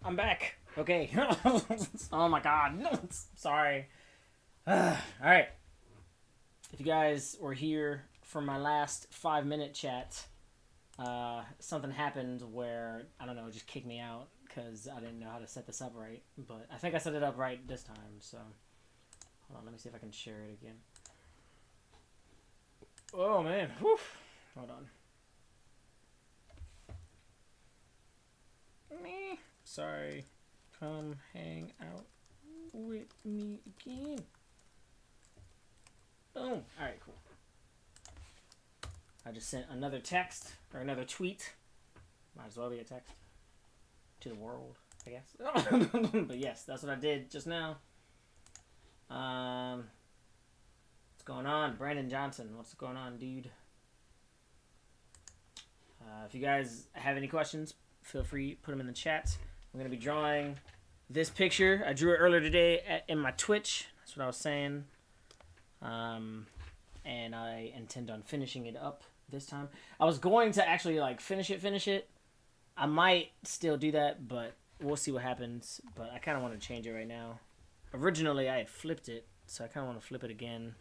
I'm back. Okay. Oh my god. Sorry. Alright. If you guys were here for my last 5 minute chat, something happened where, I don't know, it just kicked me out because I didn't know how to set this up right. But I think I set it up right this time, so. Hold on, let me see if I can share it again. Oh man. Whew. Hold on. Sorry. Come hang out with me again. Boom. Alright, cool. I just sent another text, or another tweet. Might as well be a text. To the world, I guess. But yes, that's what I did just now. What's going on? Brandon Johnson, what's going on, dude? If you guys have any questions, feel free to put them in the chat. I'm going to be drawing this picture. I drew it earlier today in my Twitch. That's what I was saying. And I intend on finishing it up this time. I was going to actually like finish it. I might still do that, but we'll see what happens. But I kind of want to change it right now. Originally, I had flipped it, so I kind of want to flip it again.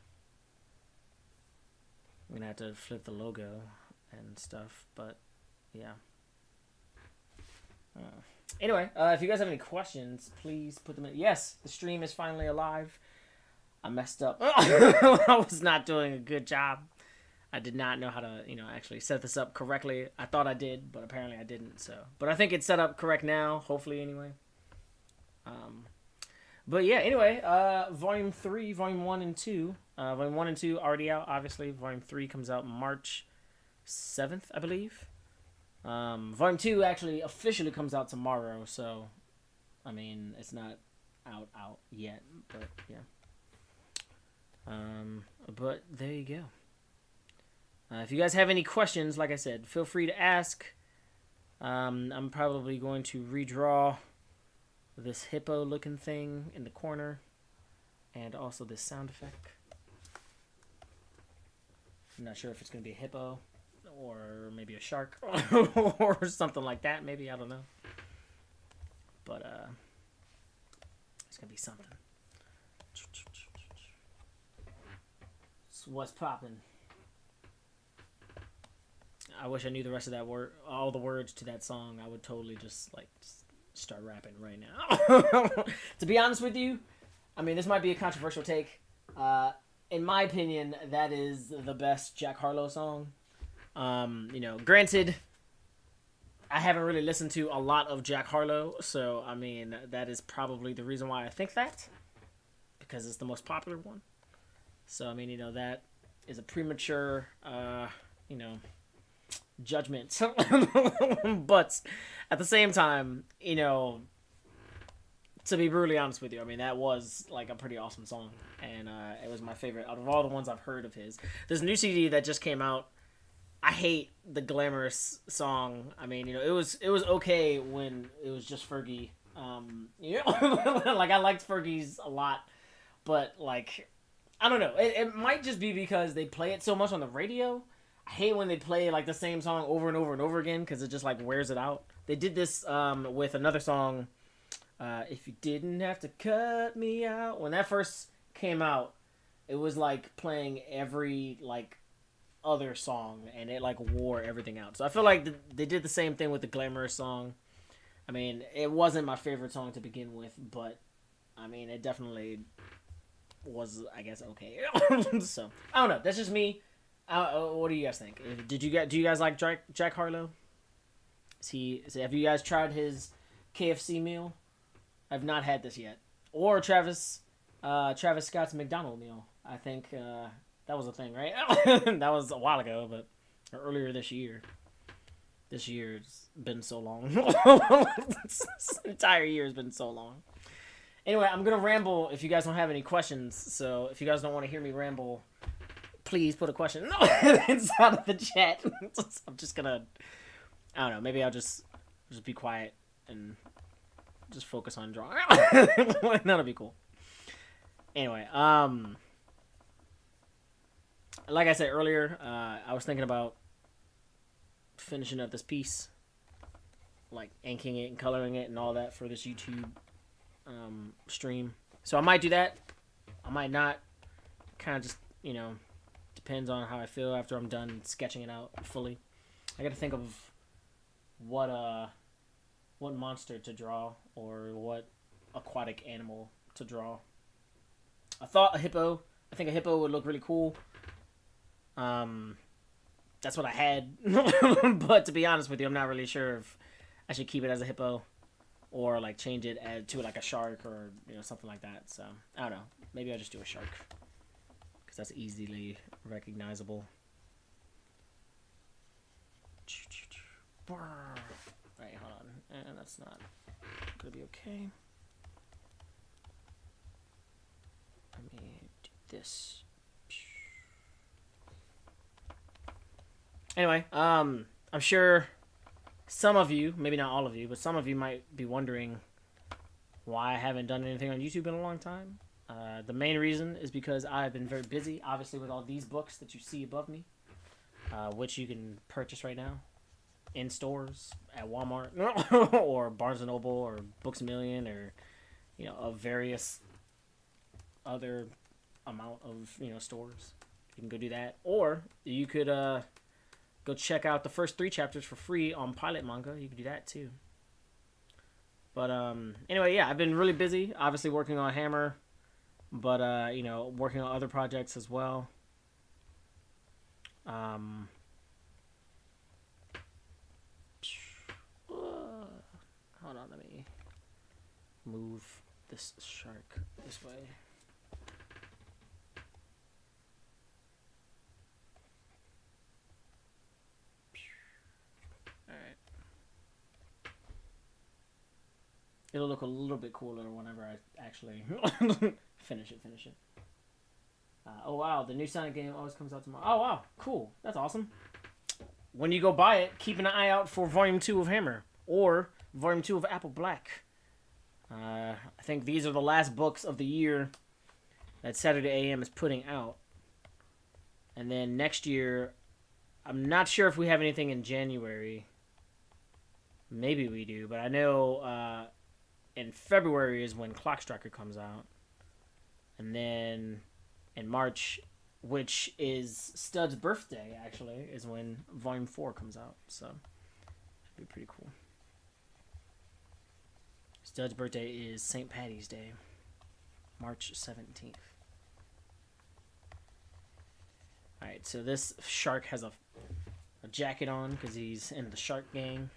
I'm going to have to flip the logo and stuff, but yeah. Anyway, if you guys have any questions, please put them in. Yes, the stream is finally alive. I messed up. I was not doing a good job. I did not know how to, actually set this up correctly. I thought I did, but apparently I didn't. So, but I think it's set up correct now. Hopefully, anyway. But yeah, anyway, Volume 3, Volume 1 and 2. Volume 1 and 2 already out, obviously. Volume 3 comes out March 7th, I believe. Volume 2 actually officially comes out tomorrow, so, I mean, it's not out yet, but yeah. But there you go. If you guys have any questions, like I said, feel free to ask. I'm probably going to redraw this hippo looking thing in the corner and also this sound effect. I'm not sure if it's going to be a hippo or maybe a shark or something like that. Maybe, I don't know. But it's going to be something. So what's poppin'? I wish I knew the rest of that word, all the words to that song. I would totally just start rapping right now. To be honest with you, I mean, this might be a controversial take. In my opinion, that is the best Jack Harlow song. Granted, I haven't really listened to a lot of Jack Harlow, so I mean, that is probably the reason why I think that, because it's the most popular one. So I mean, that is a premature, judgment. But at the same time, to be brutally honest with you, I mean, that was like a pretty awesome song, and it was my favorite out of all the ones I've heard of his. This new CD that just came out, I hate the Glamorous song. I mean, it was okay when it was just Fergie. Like, I liked Fergie's a lot, but like, I don't know. It might just be because they play it so much on the radio. I hate when they play like the same song over and over and over again because it just like wears it out. They did this with another song. If you didn't have to cut me out. When that first came out, it was like playing every like other song, and it like wore everything out. So I feel like they did the same thing with the Glamorous song. I mean, it wasn't my favorite song to begin with, but I mean, it definitely was, I guess, okay. So I don't know. That's just me. What do you guys think? Do you guys like Jack Harlow? Have you guys tried his KFC meal? I've not had this yet. Or Travis Scott's McDonald meal. I think that was a thing, right? That was a while ago, but earlier this year. This year's been so long. This entire year has been so long. Anyway, I'm gonna ramble if you guys don't have any questions. So if you guys don't want to hear me ramble, please put a question inside of the chat. I'm just gonna, I don't know, maybe I'll just be quiet and just focus on drawing. That'll be cool. Anyway, like I said earlier, I was thinking about finishing up this piece. like inking it and coloring it and all that for this YouTube stream. So I might do that. I might not. Kind of just, depends on how I feel after I'm done sketching it out fully. I got to think of what monster to draw or what aquatic animal to draw. I thought a hippo. I think a hippo would look really cool. That's what I had. But to be honest with you, I'm not really sure if I should keep it as a hippo or like change it to like a shark or something like that. So I don't know. Maybe I'll just do a shark because that's easily recognizable. Right, hold on. And that's not gonna be okay. Let me do this. Anyway, I'm sure some of you, maybe not all of you, but some of you might be wondering why I haven't done anything on YouTube in a long time. The main reason is because I've been very busy, obviously, with all these books that you see above me, which you can purchase right now in stores at Walmart or Barnes & Noble or Books A Million or, of various other amount of, stores. You can go do that. Or you could go check out the first 3 chapters for free on Pilot Manga. You can do that too. But anyway, yeah, I've been really busy, obviously working on Hammer, but working on other projects as well. Hold on, let me move this shark this way. Alright. It'll look a little bit cooler whenever I actually finish it. Oh wow, the new Sonic game always comes out tomorrow. Oh wow, cool. That's awesome. When you go buy it, keep an eye out for Volume 2 of Hammer or Volume 2 of Apple Black. I think these are the last books of the year that Saturday AM is putting out. And then next year, I'm not sure if we have anything in January. Maybe we do, but I know in February is when Clock Striker comes out. And then in March, which is Stud's birthday, actually, is when Volume 4 comes out. So, should be pretty cool. Stud's birthday is St. Paddy's Day, March 17th. Alright, so this shark has a jacket on because he's in the shark gang.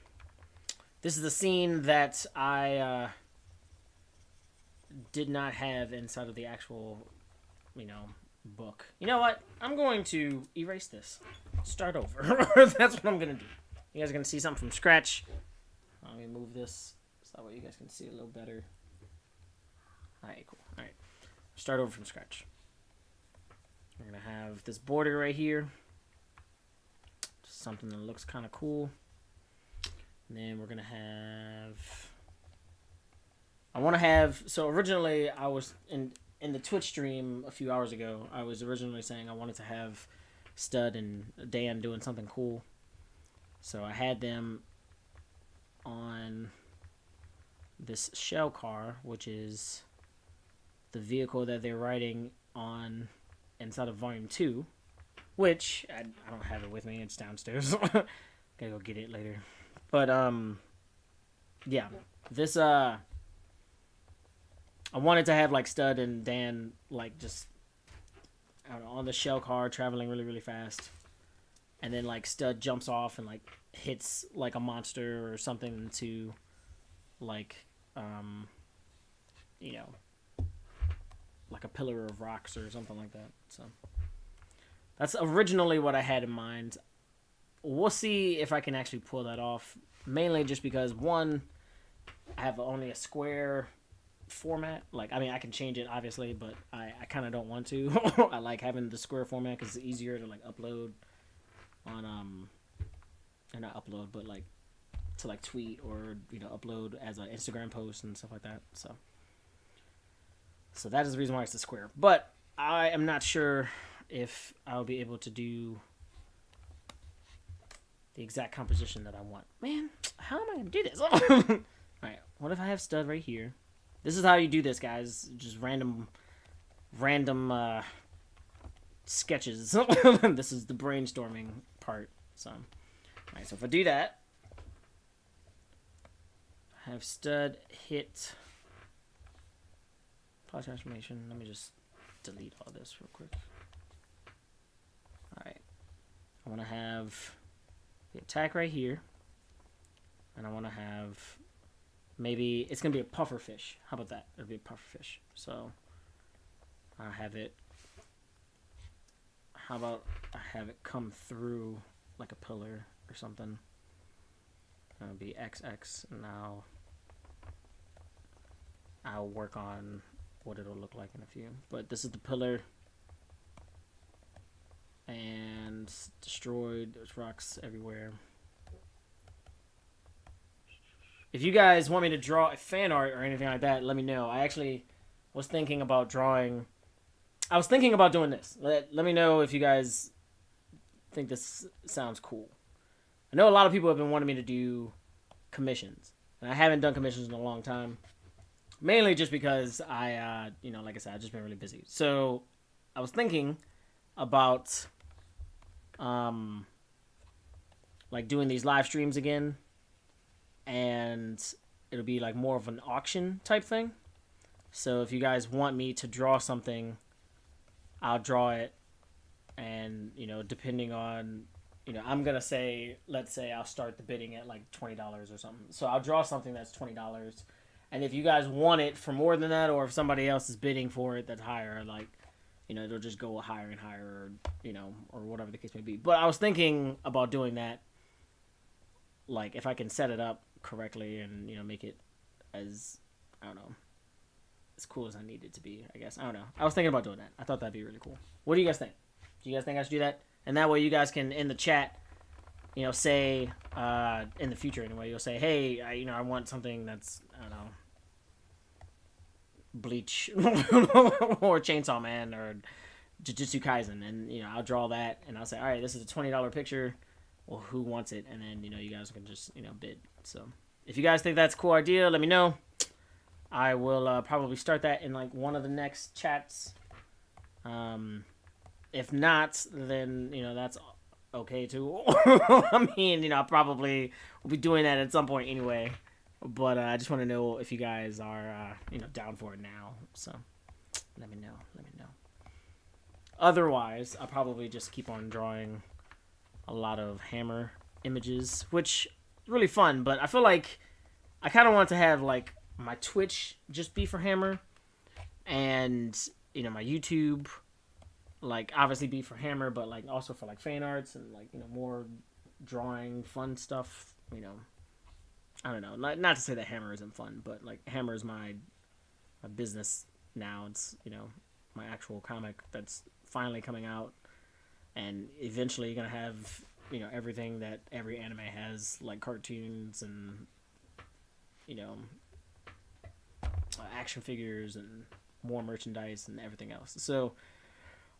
This is the scene that I did not have inside of the actual, book. You know what? I'm going to erase this. Start over. That's what I'm going to do. You guys are going to see something from scratch. Let me move this so that way you guys can see it a little better. Alright, cool. Alright. Start over from scratch. We're going to have this border right here. Just something that looks kind of cool. And then we're going to have... So originally I was in the Twitch stream a few hours ago, I was originally saying I wanted to have Stud and Dan doing something cool. So I had them on this shell car, which is the vehicle that they're riding on inside of Volume 2, which I don't have it with me. It's downstairs. Gotta go get it later. But, yeah. This, I wanted to have, like, Stud and Dan, like, just, I don't know, on the shell car, traveling really, really fast. And then, like, Stud jumps off and, like, hits, like, a monster or something to, like, like a pillar of rocks or something like that. So, that's originally what I had in mind. We'll see if I can actually pull that off. Mainly just because, one, I have only a square format. Like, I mean, I can change it obviously, but I kind of don't want to. I like having the square format because it's easier to like upload on and not upload, but like to like tweet or upload as an Instagram post and stuff like that. So that is the reason why it's the square. But I am not sure if I'll be able to do the exact composition that I want. Man, How am I gonna do this? Alright, what if I have stud right here? This is how you do this, guys. Just random sketches. This is the brainstorming part. So, alright, so if I do that, I have stud hit pause transformation. Let me just delete all this real quick. Alright, I want to have the attack right here, and I want to have, maybe it's gonna be a puffer fish. How about that? It'll be a puffer fish. So I have it. How about I have it come through like a pillar or something? That'll be XX. And now I'll work on what it'll look like in a few. But this is the pillar. And destroyed. There's rocks everywhere. If you guys want me to draw a fan art or anything like that, let me know. I actually was thinking about drawing. I was thinking about doing this. Let me know if you guys think this sounds cool. I know a lot of people have been wanting me to do commissions, and I haven't done commissions in a long time. Mainly just because I, like I said, I've just been really busy. So I was thinking about, like doing these live streams again, and it'll be like more of an auction type thing. So if you guys want me to draw something, I'll draw it, and depending on, I'm gonna say, let's say I'll start the bidding at like $20 or something. So I'll draw something that's $20, and if you guys want it for more than that, or if somebody else is bidding for it that's higher, like, it'll just go higher and higher, or whatever the case may be. But I was thinking about doing that, like if I can set it up correctly and make it as, I don't know, as cool as I need it to be, I guess. I don't know. I was thinking about doing that. I thought that'd be really cool. What do you guys think? Do you guys think I should do that? And that way you guys can, in the chat, say, in the future anyway, you'll say, hey, I want something that's, I don't know, Bleach or Chainsaw Man or Jujutsu Kaisen, and I'll draw that, and I'll say, all right, this is a $20 picture. Well, who wants it? And then you guys can just bid. So if you guys think that's a cool idea, let me know. I will probably start that in like one of the next chats. If not, then that's okay too. I mean, I probably will be doing that at some point anyway. But I just want to know if you guys are down for it now. So let me know. Let me know. Otherwise, I'll probably just keep on drawing a lot of Hammer images, which is really fun. But I feel like I kind of want to have like my Twitch just be for Hammer, and my YouTube like obviously be for Hammer, but like also for like fan arts and like more drawing fun stuff. I don't know, not to say that Hammer isn't fun, but like Hammer is my business now. It's my actual comic that's finally coming out, and eventually you're gonna have everything that every anime has, like cartoons and action figures and more merchandise and everything else. So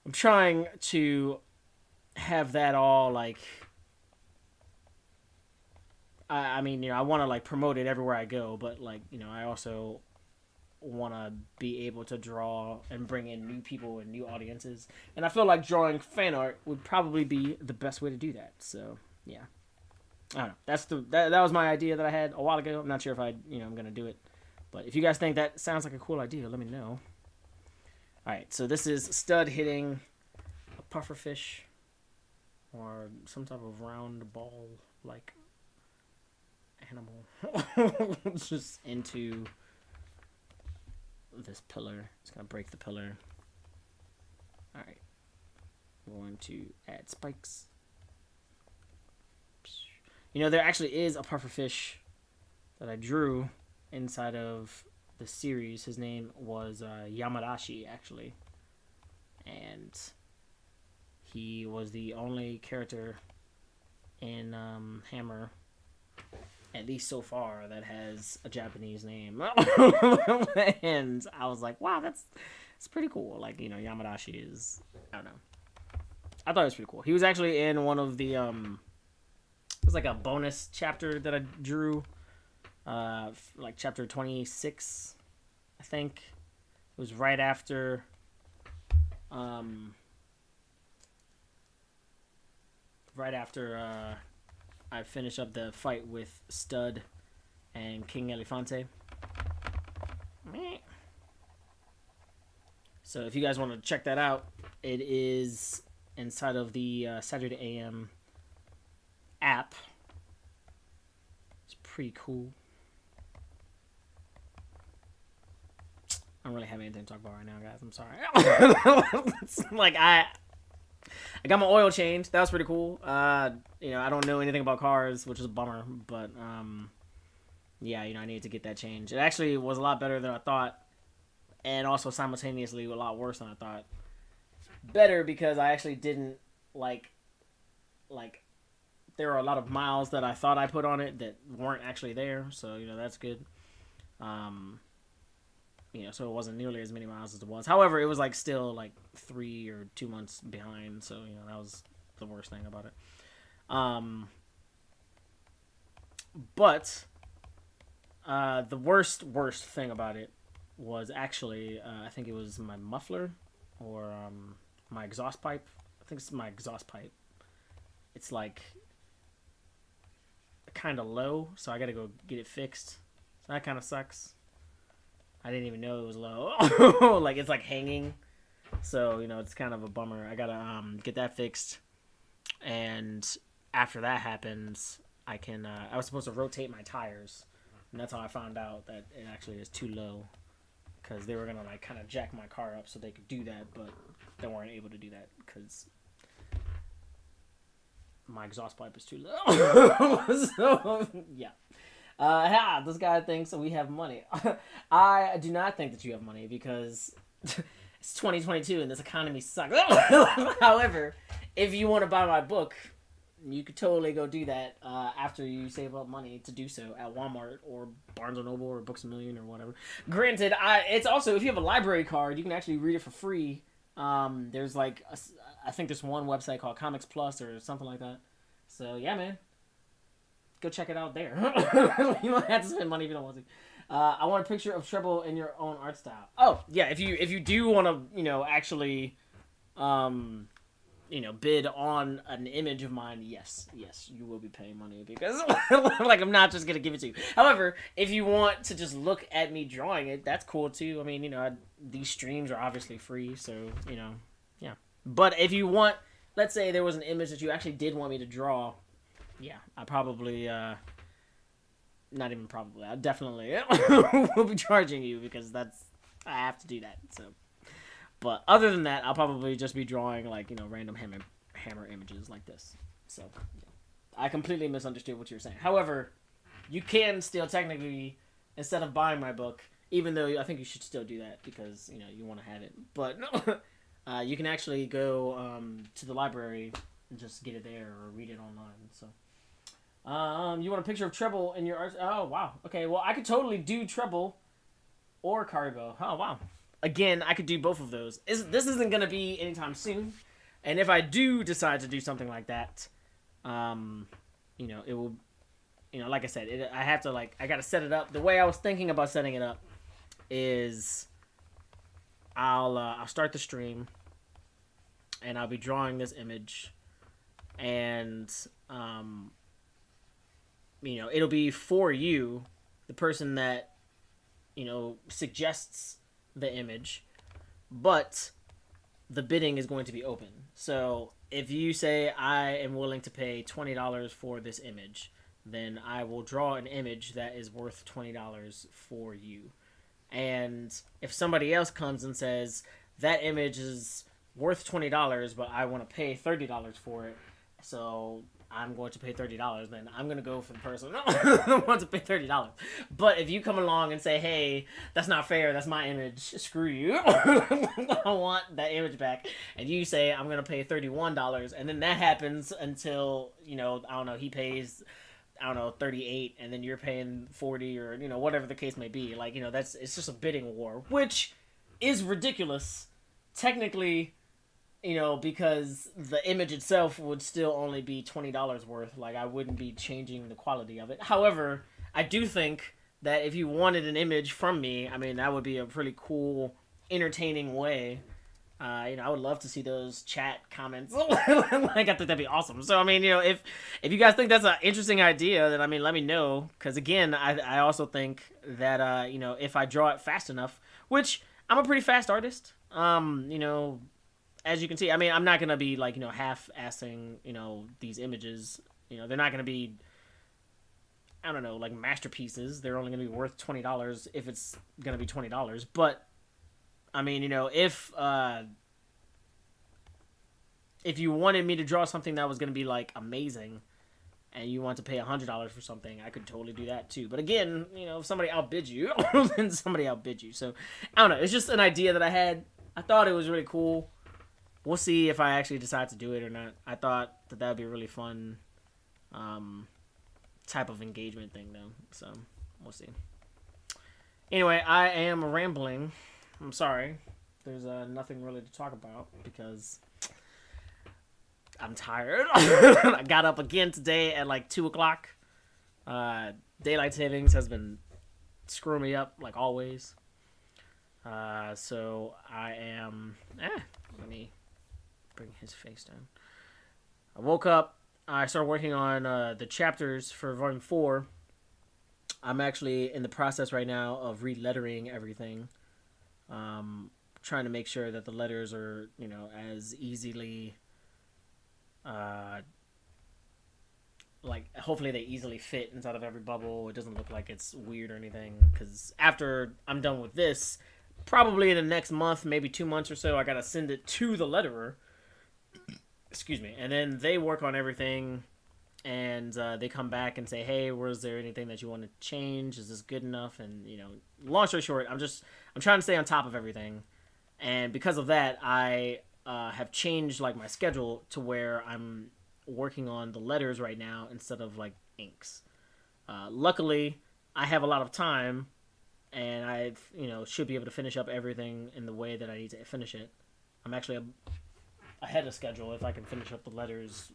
I'm trying to have that all like, I mean, I want to like promote it everywhere I go, but like, I also want to be able to draw and bring in new people and new audiences. And I feel like drawing fan art would probably be the best way to do that. So yeah, I don't know. That was my idea that I had a while ago. I'm not sure if I'm going to do it, but if you guys think that sounds like a cool idea, let me know. All right. So this is stud hitting a pufferfish or some type of round ball like animal just into this pillar. It's gonna break the pillar. All right, we're going to add spikes. There actually is a pufferfish that I drew inside of the series. His name was Yamadashi, actually, and he was the only character in Hammer, at least so far, that has a Japanese name. And I was like, wow, that's pretty cool. Like, Yamadashi is, I don't know. I thought it was pretty cool. He was actually in one of the It was like a bonus chapter that I drew, like chapter 26, I think. It was right after, um, right after I finished up the fight with Stud and King Elefante. So if you guys want to check that out, it is inside of the Saturday AM app. It's pretty cool. I don't really have anything to talk about right now, guys. I'm sorry. It's like I got my oil changed. That was pretty cool. I don't know anything about cars, which is a bummer, but yeah, I needed to get that changed. It actually was a lot better than I thought, and also simultaneously a lot worse than I thought. Better because I actually didn't like there are a lot of miles that I thought I put on it that weren't actually there, so that's good. So it wasn't nearly as many miles as it was. However, it was like still like 3 or 2 months behind, so that was the worst thing about it. But the worst thing about it was actually I think it was my muffler or my exhaust pipe. I think it's my exhaust pipe. It's like kind of low, so I gotta go get it fixed. So that kind of sucks. I didn't even know it was low. Like it's like hanging, so it's kind of a bummer. I gotta get that fixed, and after that happens, I can. I was supposed to rotate my tires, and that's how I found out that it actually is too low, because they were gonna like kind of jack my car up so they could do that, but they weren't able to do that because my exhaust pipe is too low. So yeah. This guy thinks we have money. I do not think that you have money because it's 2022 and this economy sucks. However, if you want to buy my book, you could totally go do that after you save up money to do so at Walmart or Barnes & Noble or Books A Million or whatever. Granted, it's also, if you have a library card, you can actually read it for free. There's like, I think there's one website called Comics Plus or something like that. So, yeah, man. Go check it out there. You don't have to spend money if you don't want to. I want a picture of Treble in your own art style. Oh, yeah, if you do want to, actually, bid on an image of mine, yes, you will be paying money because, like, I'm not just going to give it to you. However, if you want to just look at me drawing it, that's cool, too. I mean, these streams are obviously free, so, yeah. But if you want, let's say there was an image that you actually did want me to draw, yeah, I probably, not even probably, I definitely will be charging you because I have to do that, so. But other than that, I'll probably just be drawing, like, random hammer images like this. So, yeah. I completely misunderstood what you were saying. However, you can still technically, instead of buying my book, even though I think you should still do that because, you want to have it. But, you can actually go to the library and just get it there or read it online, so. You want a picture of Treble in your art? Oh, wow. Okay, well, I could totally do Treble or Karibo. Oh, wow. Again, I could do both of those. This isn't going to be anytime soon. And if I do decide to do something like that, it will, like I said, I have to, I got to set it up. The way I was thinking about setting it up is I'll start the stream and I'll be drawing this image and, it'll be for you, the person that, suggests the image, but the bidding is going to be open. So if you say I am willing to pay $20 for this image, then I will draw an image that is worth $20 for you. And if somebody else comes and says that image is worth $20, but I want to pay $30 for it, so I'm going to pay $30, then I'm going to go for the person who wants to pay $30. But if you come along and say, hey, that's not fair, that's my image, screw you, I want that image back, and you say, I'm going to pay $31, and then that happens until, I don't know, he pays, I don't know, 38, and then you're paying 40, or, whatever the case may be. Like, it's just a bidding war, which is ridiculous. Technically, because the image itself would still only be $20 worth. Like, I wouldn't be changing the quality of it. However, I do think that if you wanted an image from me, I mean, that would be a pretty cool, entertaining way. I would love to see those chat comments. Like, I think that'd be awesome. So, I mean, if you guys think that's an interesting idea, then I mean, let me know. Because again, I also think that if I draw it fast enough, which I'm a pretty fast artist. As you can see, I mean, I'm not gonna be like half-assing these images. They're not gonna be, I don't know, like masterpieces. They're only gonna be worth $20 if it's gonna be $20. But I mean, if you wanted me to draw something that was gonna be like amazing, and you want to pay $100 for something, I could totally do that too. But again, if somebody outbids you, then somebody outbids you. So I don't know. It's just an idea that I had. I thought it was really cool. We'll see if I actually decide to do it or not. I thought that would be a really fun type of engagement thing, though. So we'll see. Anyway, I am rambling. I'm sorry. There's nothing really to talk about because I'm tired. I got up again today at like 2 o'clock. Daylight savings has been screwing me up like always. So I am... let me bring his face down. I woke up. I started working on the chapters for Volume 4. I'm actually in the process right now of re-lettering everything. Trying to make sure that the letters are, as easily... hopefully they easily fit inside of every bubble. It doesn't look like it's weird or anything. Because after I'm done with this, probably in the next month, maybe 2 months or so, I gotta send it to the letterer. Excuse me. And then they work on everything, and they come back and say, "Hey, was there anything that you want to change? Is this good enough?" And long story short, I'm trying to stay on top of everything, and because of that, I have changed like my schedule to where I'm working on the letters right now instead of like inks. Luckily, I have a lot of time, and I should be able to finish up everything in the way that I need to finish it. I'm actually ahead of schedule if I can finish up the letters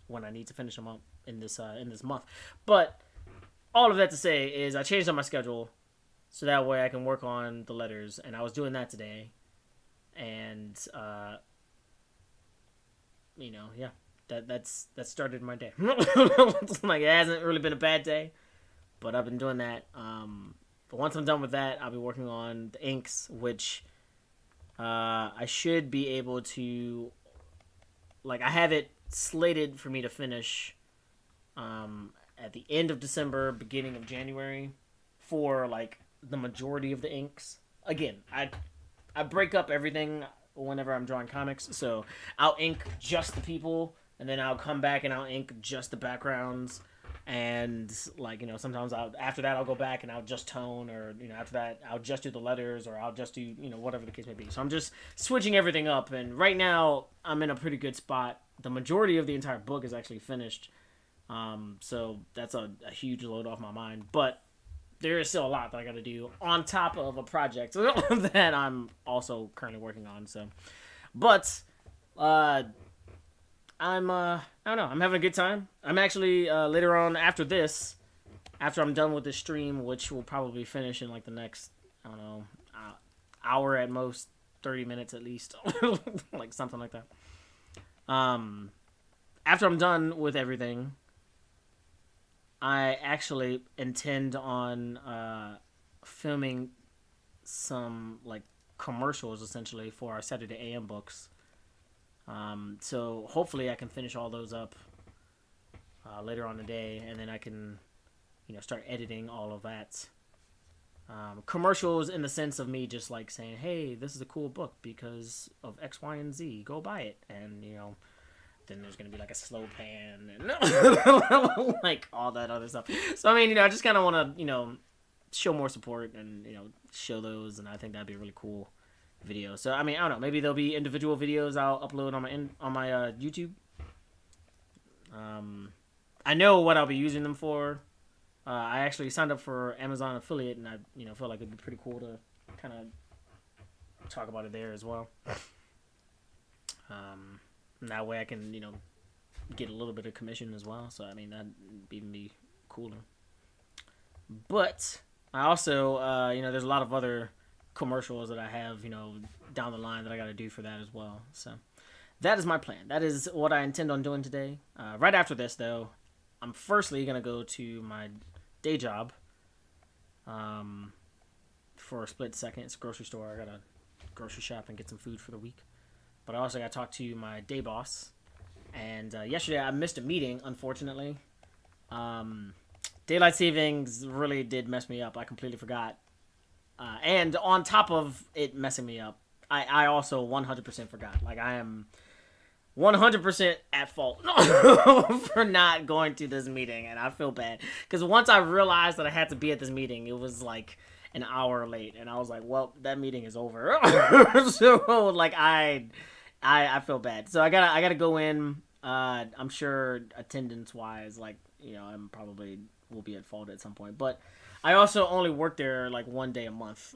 when I need to finish them up in this month. But all of that to say is I changed up my schedule so that way I can work on the letters, and I was doing that today. And yeah, that started my day. Like, it hasn't really been a bad day, but I've been doing that. But once I'm done with that, I'll be working on the inks, which I should be able to, like, I have it slated for me to finish at the end of December, beginning of January, for like the majority of the inks. Again, I break up everything whenever I'm drawing comics, so I'll ink just the people, and then I'll come back and I'll ink just the backgrounds, and like sometimes after that I'll go back and I'll just tone, or after that I'll just do the letters, or I'll just do whatever the case may be. So I'm just switching everything up, and right now I'm in a pretty good spot. The majority of the entire book is actually finished, so that's a huge load off my mind, but there is still a lot that I got to do on top of a project that I'm also currently working on. So, but I don't know. I'm having a good time. I'm actually later on after this, after I'm done with this stream, which will probably finish in like the next, I don't know, hour at most, 30 minutes at least, like something like that. After I'm done with everything, I actually intend on filming some like commercials essentially for our Saturday AM books. So hopefully I can finish all those up later on today, and then I can start editing all of that. Commercials in the sense of me just like saying, "Hey, this is a cool book because of X, Y, and Z. Go buy it," and then there's gonna be like a slow pan and like all that other stuff. So I mean, I just kind of want to show more support and show those, and I think that'd be a really cool video. So I mean, I don't know, maybe there'll be individual videos I'll upload on my YouTube. I know what I'll be using them for. I actually signed up for Amazon affiliate, and I feel like it'd be pretty cool to kind of talk about it there as well. And that way I can, get a little bit of commission as well. So, I mean, that'd even be cooler. But I also, there's a lot of other commercials that I have, down the line that I got to do for that as well. So that is my plan. That is what I intend on doing today. Right after this, though, I'm firstly going to go to my day job for a split second. It's a grocery store. I got to grocery shop and get some food for the week. But I also got to talk to my day boss. And yesterday I missed a meeting, unfortunately. Daylight savings really did mess me up. I completely forgot. And on top of it messing me up, I also 100% forgot. Like, I am 100% at fault for not going to this meeting. And I feel bad. Because once I realized that I had to be at this meeting, it was like an hour late. And I was like, well, that meeting is over. So, like, I feel bad. So I gotta go in. I'm sure attendance wise, like, I'm probably will be at fault at some point. But I also only work there like one day a month.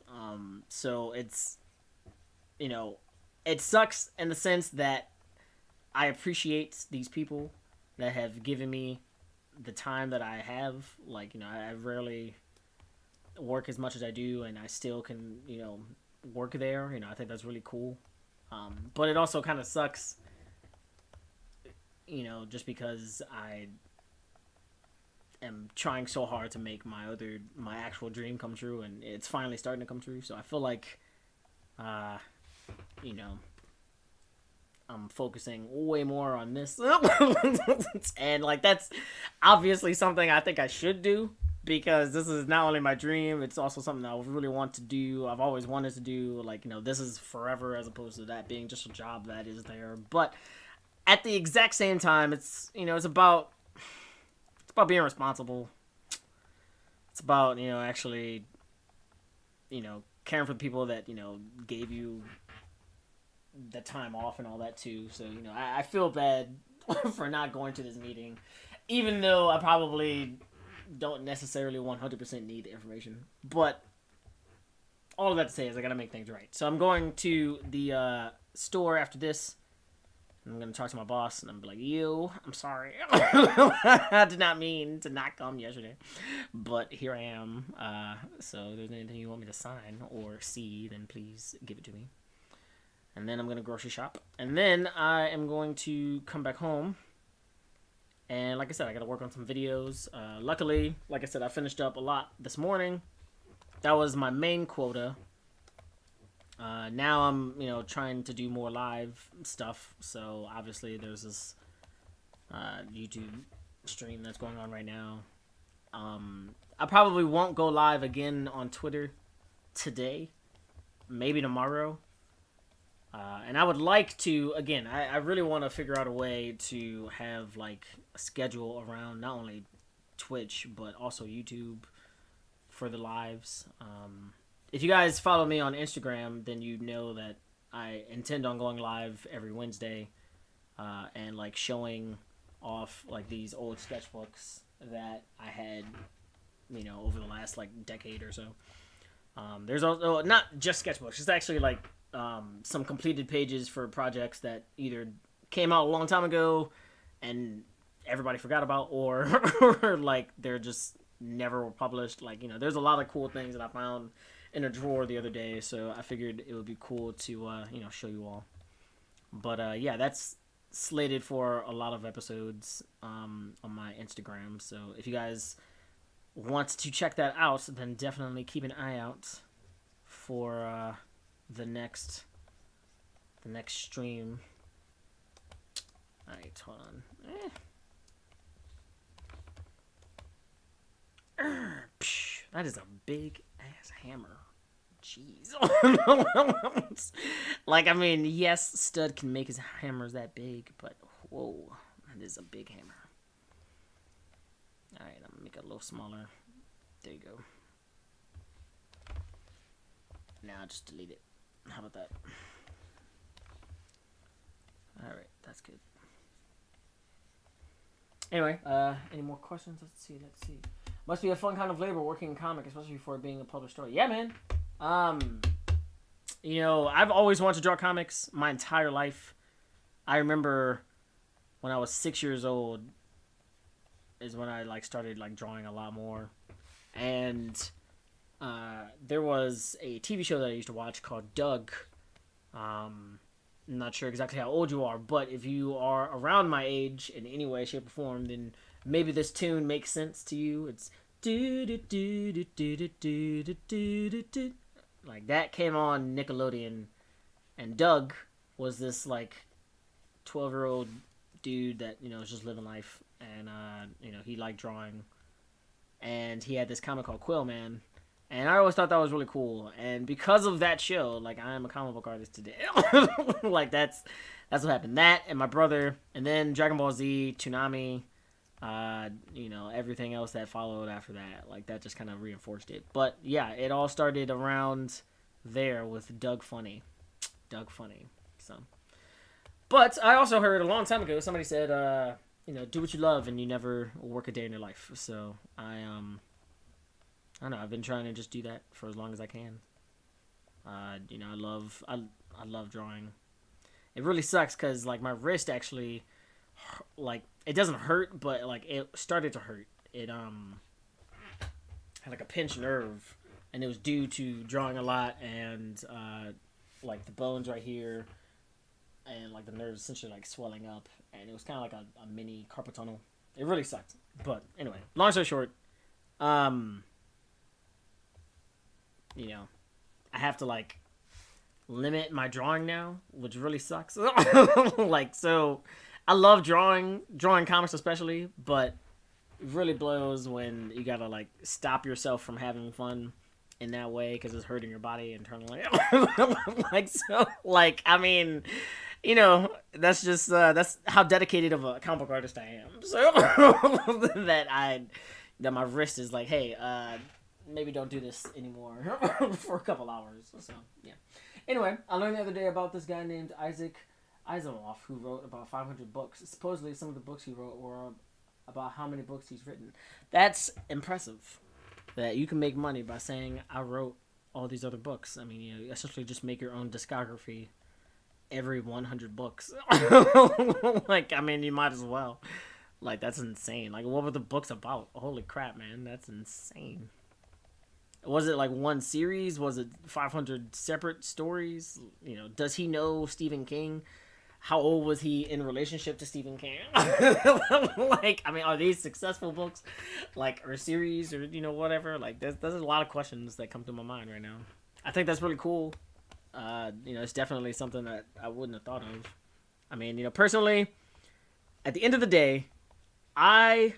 So it's, it sucks in the sense that I appreciate these people that have given me the time that I have. Like, I rarely work as much as I do, and I still can, work there. I think that's really cool. But it also kind of sucks, just because I am trying so hard to make my actual dream come true, and it's finally starting to come true. So I feel like, I'm focusing way more on this. And, like, that's obviously something I think I should do, because this is not only my dream, it's also something I really want to do. I've always wanted to do. Like, this is forever, as opposed to that being just a job that is there. But at the exact same time, it's, it's about being responsible. It's about, actually, caring for the people that, gave you the time off and all that too. So, I feel bad for not going to this meeting, even though I probably don't necessarily 100% need the information. But all of that to say is I gotta make things right. So I'm going to the store after this. I'm going to talk to my boss, and I'm be like, yo, I'm sorry. I did not mean to not come yesterday, but here I am. So if there's anything you want me to sign or see, then please give it to me. And then I'm going to grocery shop. And then I am going to come back home. And like I said, I got to work on some videos. Luckily, like I said, I finished up a lot this morning. That was my main quota. Now I'm, trying to do more live stuff. So obviously there's this YouTube stream that's going on right now. I probably won't go live again on Twitter today, maybe tomorrow. And I would like to, again, I really want to figure out a way to have, like, a schedule around not only Twitch, but also YouTube for the lives. If you guys follow me on Instagram, then you know that I intend on going live every Wednesday and, like, showing off, like, these old sketchbooks that I had, over the last, like, decade or so. There's also, not just sketchbooks, it's actually, like, some completed pages for projects that either came out a long time ago and everybody forgot about, or like they're just never were published. Like, there's a lot of cool things that I found in a drawer the other day, so I figured it would be cool to show you all. But yeah, that's slated for a lot of episodes on my Instagram. So if you guys want to check that out, then definitely keep an eye out for the next stream. Alright, hold on. That is a big ass hammer. Jeez. Like, I mean, yes, Stud can make his hammers that big, but whoa, that is a big hammer. Alright, I'm gonna make it a little smaller. There you go. Now I'll just delete it. How about that? Alright, that's good. Anyway, any more questions? Let's see. Must be a fun kind of labor working in comic, especially for being a published story. Yeah, man. I've always wanted to draw comics my entire life. I remember when I was 6 years old is when I like started like drawing a lot more, and there was a TV show that I used to watch called Doug. I'm not sure exactly how old you are, but if you are around my age in any way, shape, or form, then maybe this tune makes sense to you. It's do do do do do do do do do do. Like that came on Nickelodeon, and Doug was this like 12-year-old dude that was just living life, and he liked drawing, and he had this comic called Quill Man, and I always thought that was really cool. And because of that show, like I am a comic book artist today. Like that's what happened. That and my brother, and then Dragon Ball Z, Toonami, everything else that followed after that. Like that just kind of reinforced it. But yeah, it all started around there with Doug Funny. Doug Funny. So, but I also heard a long time ago somebody said, do what you love and you never work a day in your life. So I don't know. I've been trying to just do that for as long as I can. I love drawing. It really sucks because like my wrist actually, like it doesn't hurt, but like it started to hurt. It had like a pinched nerve, and it was due to drawing a lot and like the bones right here, and like the nerves essentially like swelling up, and it was kind of like a mini carpal tunnel. It really sucked. But anyway, long story short, I have to like limit my drawing now, which really sucks. Like, so I love drawing comics especially, but it really blows when you gotta like stop yourself from having fun in that way because it's hurting your body internally. Like, so like I mean, that's just that's how dedicated of a comic book artist I am. So that my wrist is like, hey, maybe don't do this anymore for a couple hours. So yeah. Anyway, I learned the other day about this guy named Isaac Asimov who wrote about 500 books. Supposedly, some of the books he wrote were about how many books he's written. That's impressive. That you can make money by saying I wrote all these other books. I mean, you essentially just make your own discography every 100 books. Like, I mean, you might as well. Like, that's insane. Like, what were the books about? Holy crap, man, that's insane. Was it like one series? Was it 500 separate stories? Does he know Stephen King? How old was he in relationship to Stephen King? Like, I mean, are these successful books? Like, or series, or, whatever? Like, there's a lot of questions that come to my mind right now. I think that's really cool. It's definitely something that I wouldn't have thought of. I mean, personally, at the end of the day, my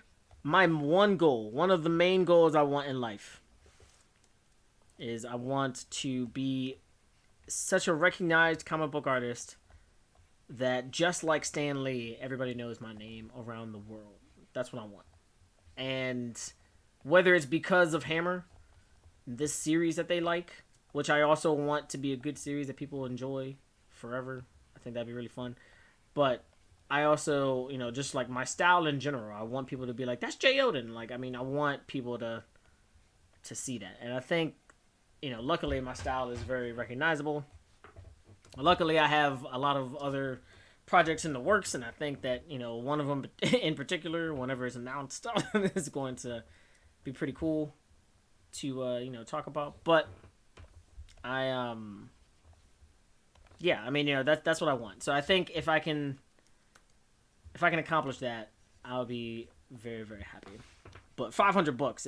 one of the main goals I want in life is I want to be such a recognized comic book artist that just like Stan Lee, everybody knows my name around the world. That's what I want. And whether it's because of Hammer, this series that they like, which I also want to be a good series that people enjoy forever. I think that'd be really fun. But I also, just like my style in general, I want people to be like, that's Jay Oden. Like, I mean, I want people to see that. And I think, luckily my style is very recognizable. Luckily, I have a lot of other projects in the works, and I think that, one of them in particular, whenever it's announced, is going to be pretty cool to, talk about. But yeah, I mean, that's what I want. So I think if I can accomplish that, I'll be very, very happy. But 500 books,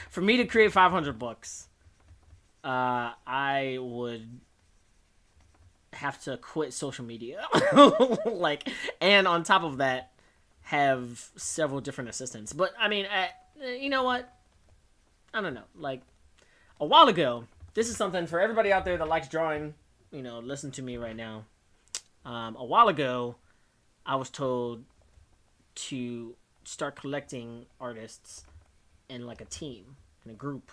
for me to create 500 books, I would have to quit social media. Like, and on top of that, have several different assistants. But, I mean, you know what? I don't know. Like, a while ago, this is something for everybody out there that likes drawing, listen to me right now. A while ago, I was told to start collecting artists in like a team, in a group.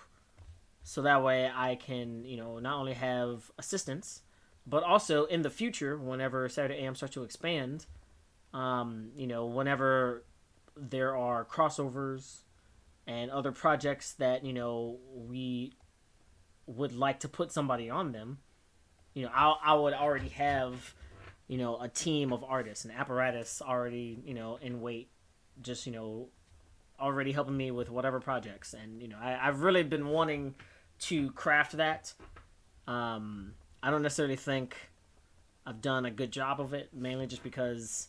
So that way I can, not only have assistants, but also in the future, whenever Saturday AM starts to expand, whenever there are crossovers and other projects that, we would like to put somebody on them, I would already have, a team of artists, an apparatus already, in wait, just, already helping me with whatever projects. And, I've really been wanting to craft that. I don't necessarily think I've done a good job of it, mainly just because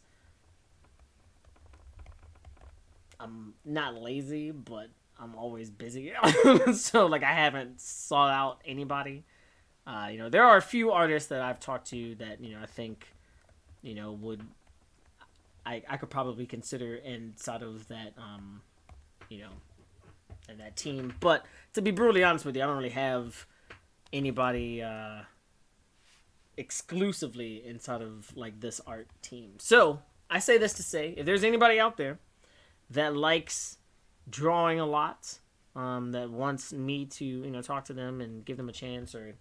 I'm not lazy, but I'm always busy. So, like, I haven't sought out anybody. There are a few artists that I've talked to that, I think, would I could probably consider inside of that, and that team. But to be brutally honest with you, I don't really have anybody exclusively inside of like this art team. So I say this to say, if there's anybody out there that likes drawing a lot, that wants me to talk to them and give them a chance, or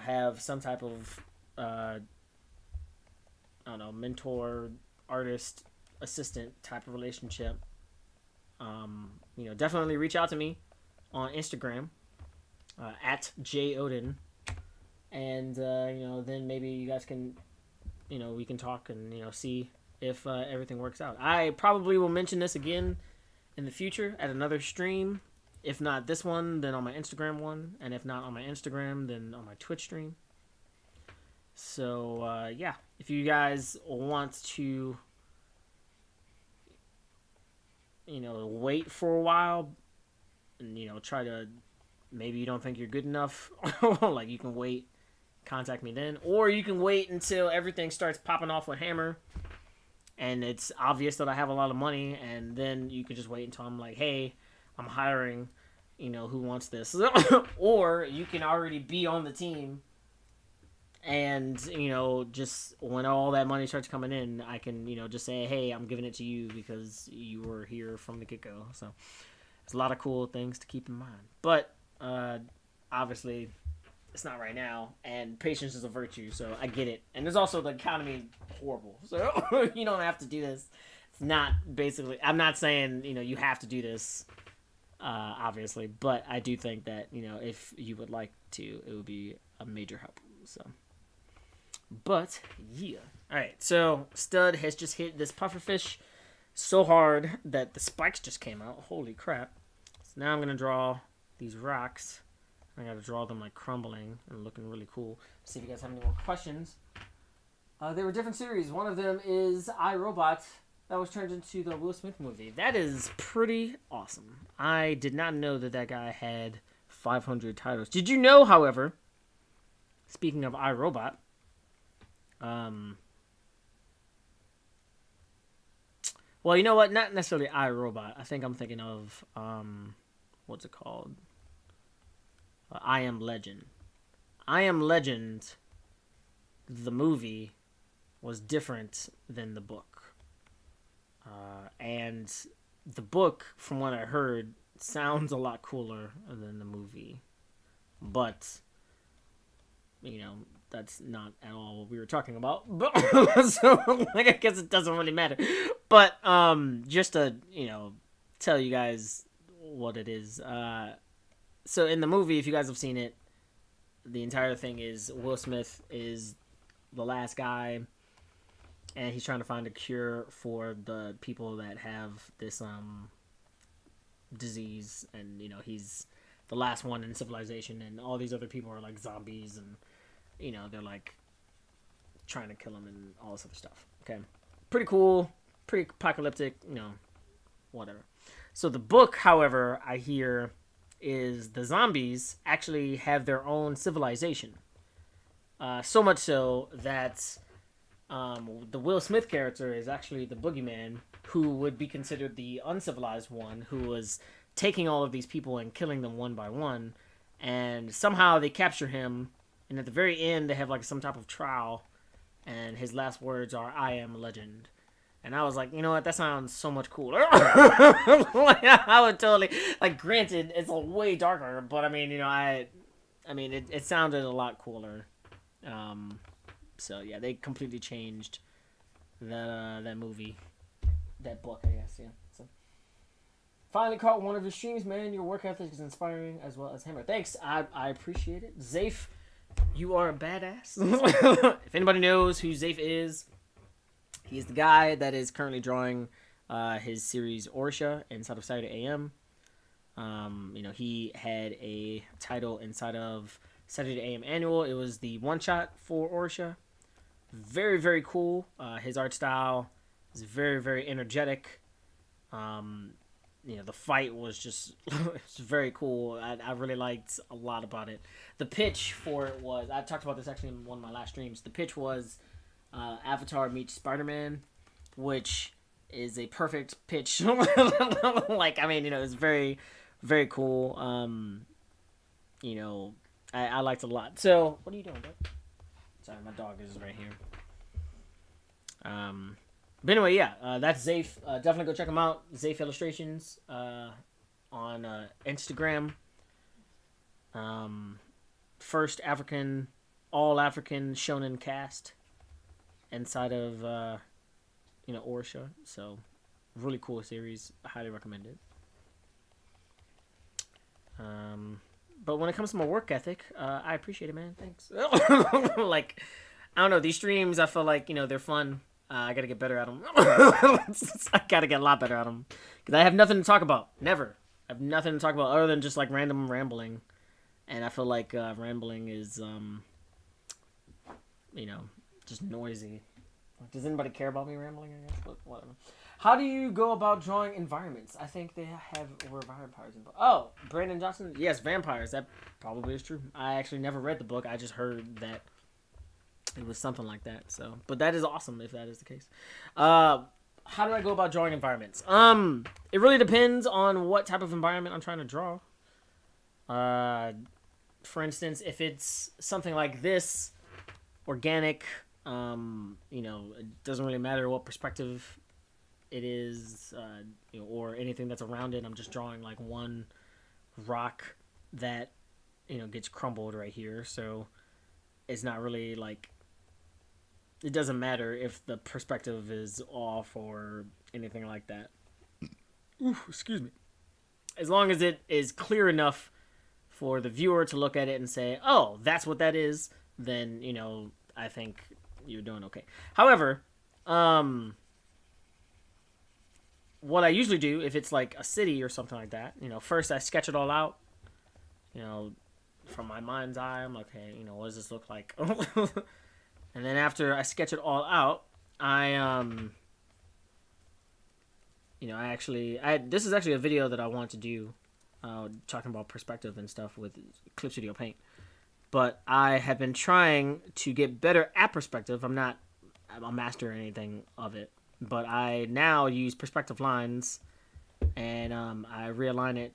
have some type of I don't know, mentor, artist, assistant type of relationship, definitely reach out to me on Instagram at JOden, and then maybe you guys can we can talk and see if everything works out. I probably will mention this again in the future at another stream. If not this one, then on my Instagram one, and if not on my Instagram, then on my Twitch stream. So yeah, if you guys want to wait for a while and try to, maybe you don't think you're good enough, like, you can wait, contact me then, or you can wait until everything starts popping off with Hammer and it's obvious that I have a lot of money, and then you could just wait until I'm like, hey, I'm hiring, who wants this? Or you can already be on the team, and just when all that money starts coming in, I can just say, hey, I'm giving it to you because you were here from the get-go. So there's a lot of cool things to keep in mind, but obviously it's not right now, and patience is a virtue, so I get it. And there's also the economy horrible, so you don't have to do this. It's not, basically, I'm not saying you have to do this, obviously, but I do think that if you would like to, it would be a major help. So, but yeah, all right. So Stud has just hit this pufferfish so hard that the spikes just came out. Holy crap! So now I'm gonna draw these rocks. I gotta draw them like crumbling and looking really cool. See if you guys have any more questions. There were different series. One of them is iRobot. That was turned into the Will Smith movie. That is pretty awesome. I did not know that guy had 500 titles. Did you know, however, speaking of iRobot, well, you know what? Not necessarily iRobot. I think I'm thinking of, what's it called? I Am Legend. I Am Legend, the movie, was different than the book. And the book, from what I heard, sounds a lot cooler than the movie. But, that's not at all what we were talking about. But, so, I guess it doesn't really matter. But, just to, tell you guys what it is. So in the movie, if you guys have seen it, the entire thing is Will Smith is the last guy, and he's trying to find a cure for the people that have this disease, and he's the last one in civilization, and all these other people are like zombies, and they're like trying to kill him and all this other stuff. Okay, pretty cool, pretty apocalyptic, whatever. So the book, however, I hear, is the zombies actually have their own civilization. So much so that the Will Smith character is actually the boogeyman, who would be considered the uncivilized one, who was taking all of these people and killing them one by one. And somehow they capture him, and at the very end they have like some type of trial, and his last words are, "I am legend." And I was like, you know what? That sounds so much cooler. Like, I would totally, like, granted, it's way darker, but I mean, it sounded a lot cooler. So yeah, they completely changed that movie, that book, I guess. Yeah. So finally caught one of your streams, man. Your work ethic is inspiring as well as Hammer. Thanks. I appreciate it. Zafe, you are a badass. If anybody knows who Zafe is, he's the guy that is currently drawing his series Orsha inside of Saturday AM. He had a title inside of Saturday AM Annual. It was the one shot for Orsha. Very, very cool. His art style is very, very energetic. The fight was just it's very cool. I really liked a lot about it. The pitch for it was, I talked about this actually in one of my last streams. The pitch was Avatar meets Spider-Man, which is a perfect pitch. It's very, very cool. I liked it a lot. So, what are you doing, bud? Sorry, my dog is right here. But anyway, that's Zafe. Definitely go check him out. Zafe Illustrations on Instagram. First all African shonen cast inside of Orsha. So, really cool series. I highly recommend it. But when it comes to my work ethic, I appreciate it, man. Thanks. I don't know. These streams, I feel like, they're fun. I gotta get better at them. I gotta get a lot better at them. Because I have nothing to talk about. Never. I have nothing to talk about other than just, random rambling. And I feel like rambling is, just noisy. Does anybody care about me rambling, I guess? But whatever. How do you go about drawing environments? I think they were vampires involved. Oh, Brandon Johnson? Yes, vampires. That probably is true. I actually never read the book. I just heard that it was something like that. So, but that is awesome if that is the case. How do I go about drawing environments? It really depends on what type of environment I'm trying to draw. For instance, if it's something like this, organic, it doesn't really matter what perspective it is, or anything that's around it. I'm just drawing one rock that, gets crumbled right here. So it's not really it doesn't matter if the perspective is off or anything like that. Ooh, excuse me. As long as it is clear enough for the viewer to look at it and say, oh, that's what that is, then, I think you're doing okay. However, what I usually do, if it's a city or something like that, first I sketch it all out, from my mind's eye. I'm like, hey, what does this look like? And then after I sketch it all out, this is actually a video that I want to do, talking about perspective and stuff with Clip Studio Paint. But I have been trying to get better at perspective. I'm not a master or anything of it, but I now use perspective lines, and I realign it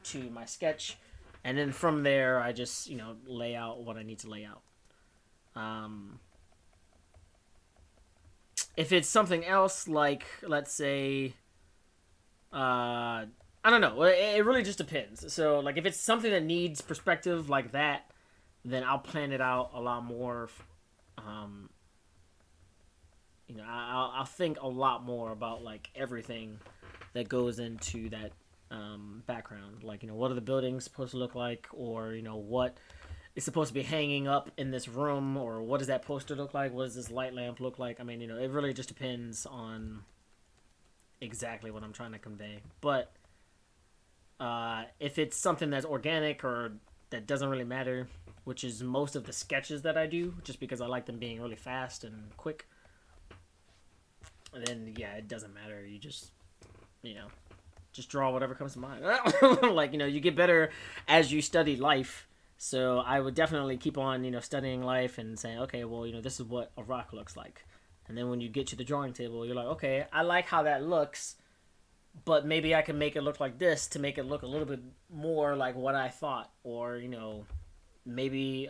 to my sketch, and then from there I just lay out what I need to lay out. If it's something else, let's say, I don't know, it really just depends. So if it's something that needs perspective like that, then I'll plan it out a lot more. I'll think a lot more about everything that goes into that background. What are the buildings supposed to look like, or what is supposed to be hanging up in this room, or what does that poster look like? What does this light lamp look like? It really just depends on exactly what I'm trying to convey. But if it's something that's organic or that doesn't really matter, which is most of the sketches that I do, just because I like them being really fast and quick, then it doesn't matter. You just draw whatever comes to mind. You get better as you study life. So I would definitely keep on, studying life and saying, okay, well, this is what a rock looks like. And then when you get to the drawing table, you're like, okay, I like how that looks, but maybe I can make it look like this to make it look a little bit more like what I thought. Or, maybe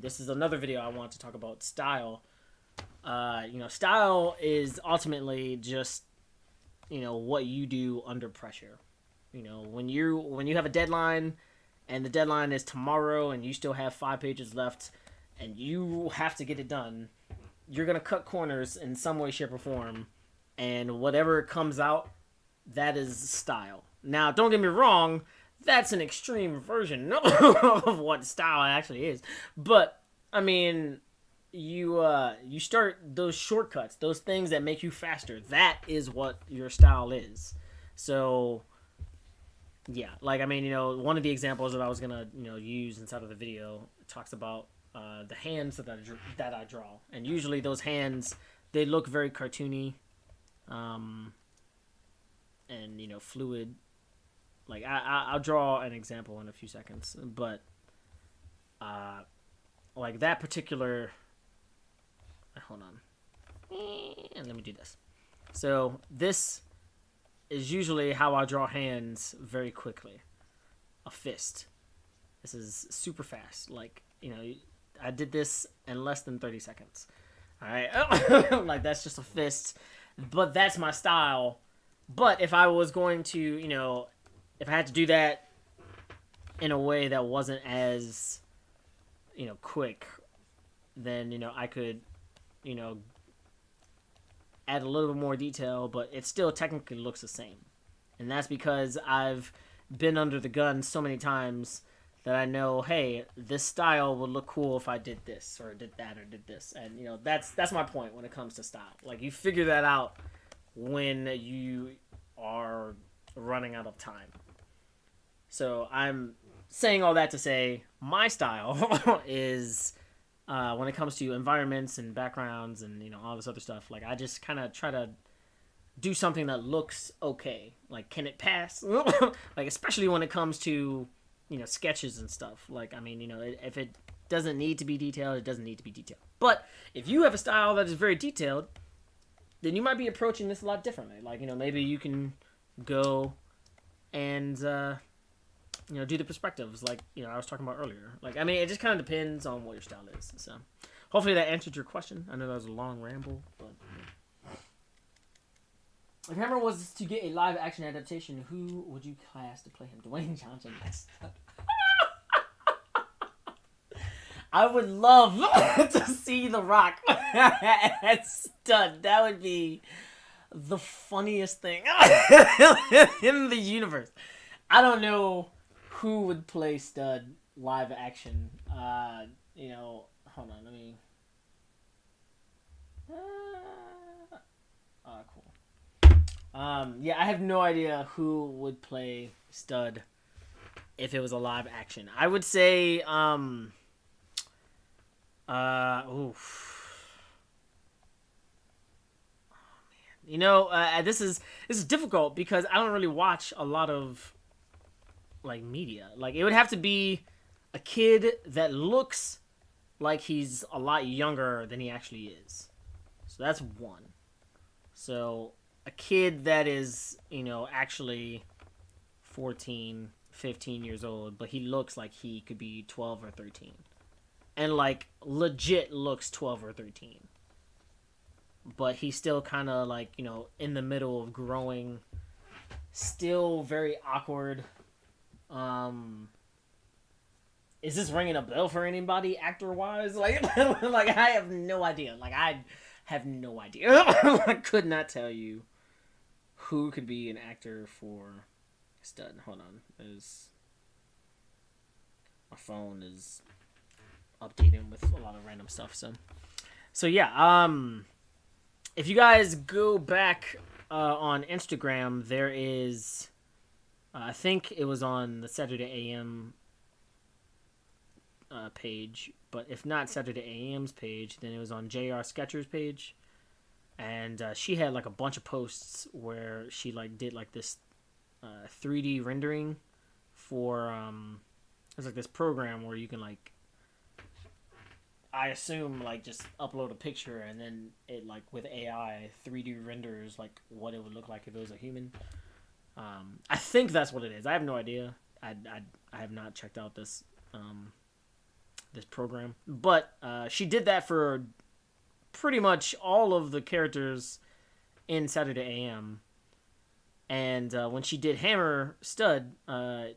this is another video I want to talk about style. Style is ultimately just, what you do under pressure. When you have a deadline and the deadline is tomorrow and you still have 5 pages left and you have to get it done, you're going to cut corners in some way, shape, or form. And whatever comes out, that is style. Now, don't get me wrong, that's an extreme version of what style actually is. But I mean, you start those shortcuts, those things that make you faster. That is what your style is. So yeah, like I mean, one of the examples that I was gonna use inside of the video talks about the hands that I draw, and usually those hands they look very cartoony, um, and fluid. Like I'll draw an example in a few seconds, but like that particular. Hold on, and let me do this. So this is usually how I draw hands very quickly. A fist. This is super fast. Like, I did this in less than 30 seconds. All right. Like, that's just a fist. But that's my style. But if I was going to, if I had to do that in a way that wasn't as, quick, then, I could, add a little bit more detail, but it still technically looks the same. And that's because I've been under the gun so many times that I know, hey, this style would look cool if I did this or did that or did this. And that's my point when it comes to style. Like you figure that out when you are running out of time. So I'm saying all that to say my style is when it comes to environments and backgrounds and all this other stuff. Like I just kind of try to do something that looks okay. Like, can it pass? Like, especially when it comes to, sketches and stuff. Like, I mean, if it doesn't need to be detailed, it doesn't need to be detailed. But if you have a style that is very detailed, then you might be approaching this a lot differently. Like, maybe you can go and, do the perspectives like, I was talking about earlier. Like, I mean, it just kind of depends on what your style is. So, hopefully that answered your question. I know that was a long ramble, but... If Hammer was to get a live action adaptation, who would you cast to play him? Dwayne Johnson. I would love to see The Rock as Stud. That would be the funniest thing in the universe. I don't know who would play Stud live action. Hold on, let me. Cool. Yeah, I have no idea who would play Stud if it was a live action. I would say, this is difficult because I don't really watch a lot of like media. Like it would have to be a kid that looks like he's a lot younger than he actually is. So that's one. So a kid that is, actually 14, 15 years old, but he looks like he could be 12 or 13. And, like, legit looks 12 or 13. But he's still kind of, like, in the middle of growing. Still very awkward. Is this ringing a bell for anybody, actor-wise? Like, like I have no idea. Like, I have no idea. I could not tell you who could be an actor for Stud. Hold on. My phone is updating with a lot of random stuff. So yeah. If you guys go back on Instagram, there is, I think it was on the Saturday AM page, but if not Saturday AM's page, then it was on JR Sketcher's page. And she had like a bunch of posts where she like did like this 3D rendering for it's like this program where you can like, I assume like just upload a picture and then it like with AI 3D renders like what it would look like if it was a human. I think that's what it is. I have no idea. I have not checked out this this program, but she did that for pretty much all of the characters in Saturday AM. And when she did Hammer Stud, I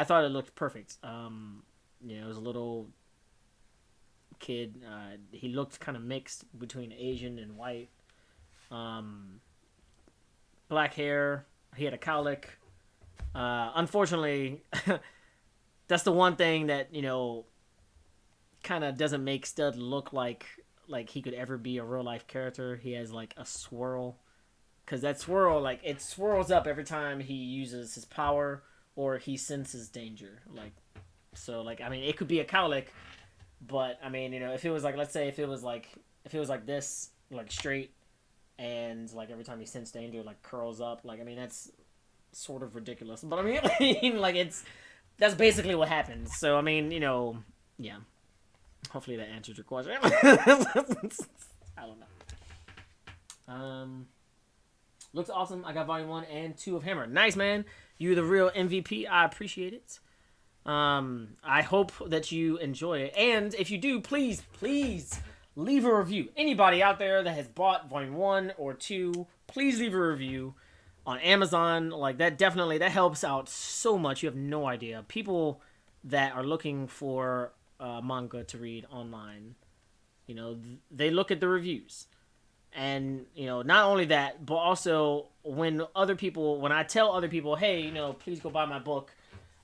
thought it looked perfect. It was a little kid. He looked kind of mixed between Asian and white. Black hair. He had a cowlick. Unfortunately, that's the one thing that, kind of doesn't make Stud look like he could ever be a real life character. He has like a swirl, because that swirl, like, it swirls up every time he uses his power or he senses danger. Like, so, like, I mean, it could be a cowlick, but I mean, you know, if it was like, let's say if it was like this, like straight, and like every time he sensed danger, like curls up. Like, I mean, that's sort of ridiculous, but I mean, like, that's basically what happens. So I mean, you know, yeah. Hopefully that answers your question. I don't know. Looks awesome. I got volume 1 and 2 of Hammer. Nice, man. You're the real MVP. I appreciate it. I hope that you enjoy it. And if you do, please leave a review. Anybody out there that has bought volume 1 or 2, please leave a review on Amazon. Like, that helps out so much. You have no idea. People that are looking for manga to read online, you know, they look at the reviews. And, you know, not only that, but also when I tell other people, hey, you know, please go buy my book,